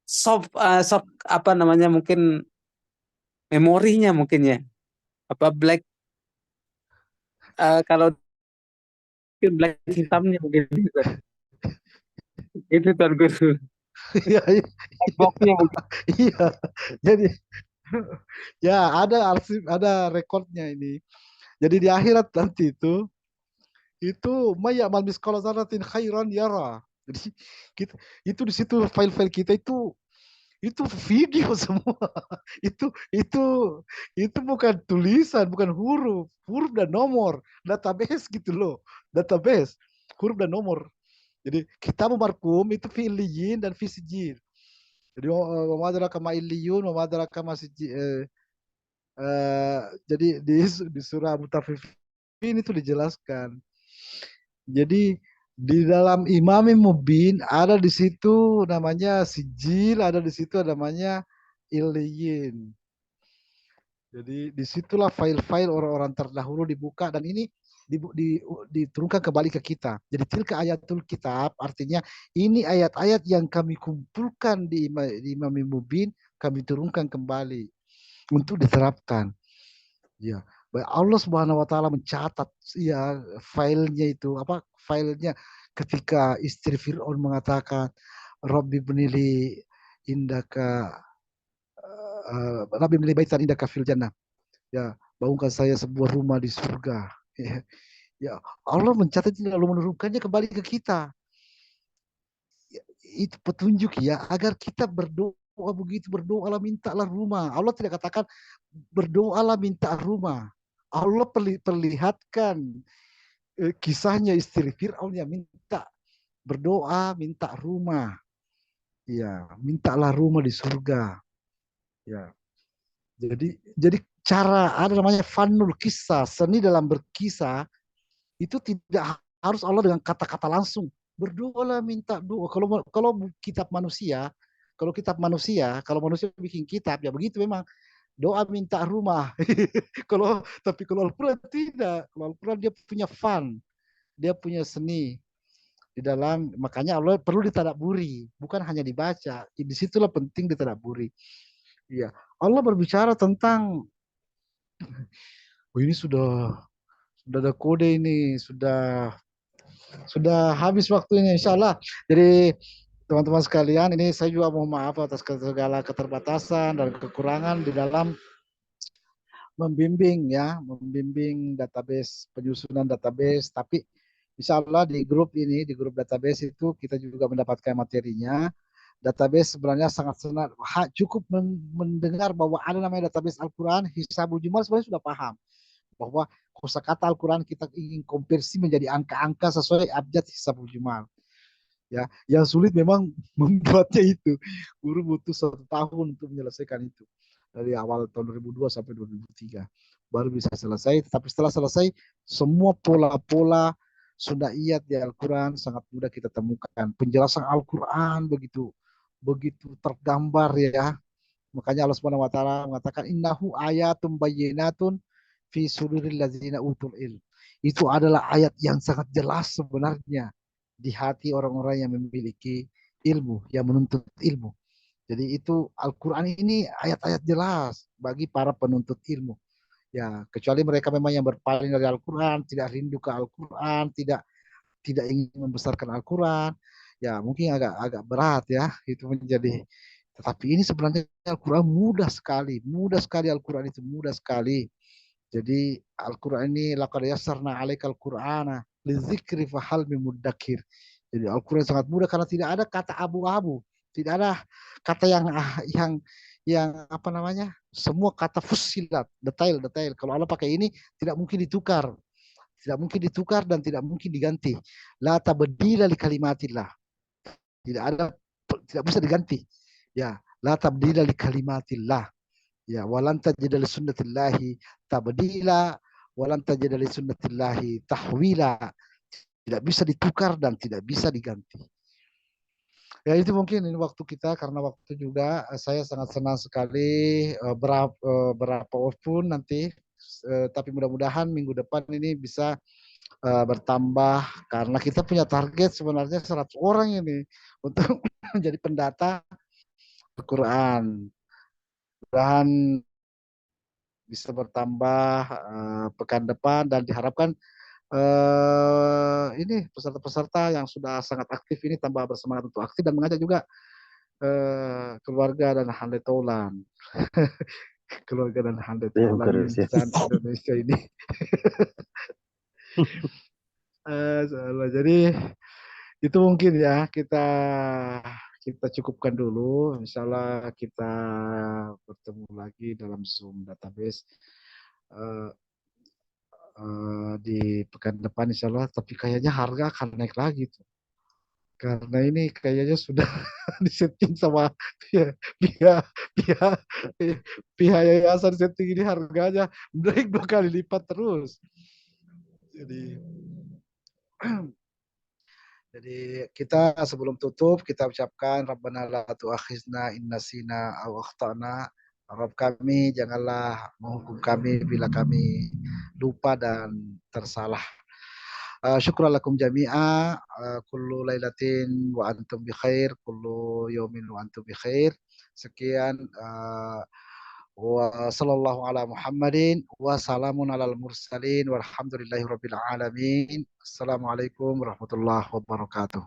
soft apa namanya mungkin memorinya mungkin ya. Apa black kalau black hitamnya mungkin itu. Itu Tuan Guru. Iya iya Black box-nya mungkin. iya. Jadi ya ada arsip, ada rekodnya ini. Jadi di akhirat nanti itu mayamal miskala dzarratin khairan yara. Jadi kita, itu di situ file-file kita itu video semua. Itu itu bukan tulisan, bukan huruf, huruf dan nomor, database gitu loh, database huruf dan nomor. Jadi kita markum itu fi'liyin dan fisijin. Jadi wa madraka ma illiyun wa madraka ma jadi di surah Mutaffifin itu dijelaskan. Jadi di dalam Imam Mubin ada di situ namanya sijil, ada di situ namanya iliyin. Jadi disitulah file-file orang-orang terdahulu dibuka dan ini diturunkan kembali ke kita. Jadi tilka ayatul kitab artinya ini ayat-ayat yang kami kumpulkan di Imam Mubin kami turunkan kembali untuk diterapkan. Ya, Allah Subhanahu wa taala mencatat ya filenya itu apa filenya ketika istri Firaun mengatakan Rabbi benili indaka Rabbi benili baitan indaka fil jannah. Ya, bangunkan saya sebuah rumah di surga. Ya, ya Allah mencatat lalu menurunkannya kembali ke kita. Ya, itu petunjuk ya agar kita berdoa begitu berdoalah mintalah rumah. Allah tidak katakan berdoalah minta rumah. Allah perlihatkan kisahnya istri Fir'aun yang minta berdoa minta rumah. Ya, mintalah rumah di surga. Ya. Jadi cara ada namanya fanul kisah, seni dalam berkisah itu tidak harus Allah dengan kata-kata langsung. Berdoalah minta doa. Kalau kitab manusia, kalau manusia bikin kitab ya begitu memang doa minta rumah. Kalau Al-Quran tidak. Kalau Al-Quran dia punya fun, dia punya seni di dalam makanya Allah perlu ditadaburi, bukan hanya dibaca. Disitulah penting ditadaburi. Iya. Allah berbicara tentang ini sudah ada kode ini, sudah habis waktunya insya Allah. Jadi teman-teman sekalian, ini saya juga mohon maaf atas segala keterbatasan dan kekurangan di dalam membimbing database, penyusunan database. Tapi insya Allah di grup database itu kita juga mendapatkan materinya. Database sebenarnya sangat cukup mendengar bahwa ada namanya database Al-Quran, Hisabul Jumal sebenarnya sudah paham bahwa kosakata Al-Quran kita ingin konversi menjadi angka-angka sesuai abjad Hisabul Jumal. Ya, yang sulit memang membuatnya itu. Guru butuh 1 tahun untuk menyelesaikan itu. Dari awal tahun 2002 sampai 2003 baru bisa selesai. Tapi setelah selesai, semua pola-pola sunnahiyat di Al-Quran sangat mudah kita temukan. Penjelasan Al-Quran begitu tergambar ya. Makanya Allah Subhanahu wa taala mengatakan innahu ayatum bayyinatun fi suduril ladzina utul ilm. Itu adalah ayat yang sangat jelas sebenarnya di hati orang-orang yang memiliki ilmu, yang menuntut ilmu. Jadi itu Al-Qur'an ini ayat-ayat jelas bagi para penuntut ilmu. Ya, kecuali mereka memang yang berpaling dari Al-Qur'an, tidak rindu ke Al-Qur'an, tidak tidak ingin membesarkan Al-Quran, ya mungkin agak berat ya itu menjadi. Tetapi ini sebenarnya Al-Quran mudah sekali Al-Quran itu mudah sekali. Jadi Al-Quran ini laqad yassarna 'alaikal Qur'ana lidzikri fahal min muddakir. Jadi Al-Quran sangat mudah karena tidak ada kata abu-abu, tidak ada kata yang apa namanya? Semua kata fusilat, detail. Kalau Allah pakai ini tidak mungkin ditukar, dan tidak mungkin diganti. La tabdila li kalimatillah. Tidak ada, tidak bisa diganti. Ya, la tabdila li kalimatillah. Ya, walan tajida li sunnatillahi tabdila, walan tajida li sunnatillahi tahwila. Tidak bisa ditukar dan tidak bisa diganti. Ya itu mungkin ini waktu kita karena waktu juga saya sangat senang sekali berapa pun nanti tapi mudah-mudahan minggu depan ini bisa bertambah karena kita punya target sebenarnya 100 orang ini untuk menjadi pendata Al-Quran. Dan bisa bertambah pekan depan dan diharapkan ini peserta-peserta yang sudah sangat aktif ini tambah bersemangat untuk aktif dan mengajak juga keluarga dan handai taulan. Keluarga dan handai taulan insan Indonesia ini. Jadi itu mungkin ya kita cukupkan dulu. Insya Allah kita bertemu lagi dalam Zoom database uh, di pekan depan Insya Allah. Tapi kayaknya harga akan naik lagi tuh. Karena ini kayaknya sudah disetting sama pihak pihak pihak pihak yayasan setting ini harganya naik 2 kali lipat terus. Jadi kita sebelum tutup kita ucapkan Rabbana la tu'akhizna in nasina aw akhtana. Rabb kami, janganlah menghukum kami bila kami lupa dan tersalah. Syukran lakum jami'a, kullu lailatin wa antum bi khair, kullu yaumin wa antum bi khair. Sekian, wa sallallahu ala Muhammadin wa salamun alal mursalin walhamdulillahi rabbil alamin. Assalamualaikum warahmatullahi wabarakatuh.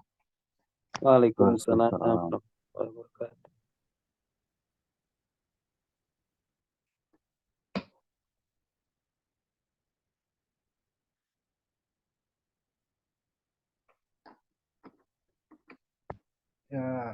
Waalaikumsalam Waalaikumsalam. warahmatullahi wabarakatuh. Ya.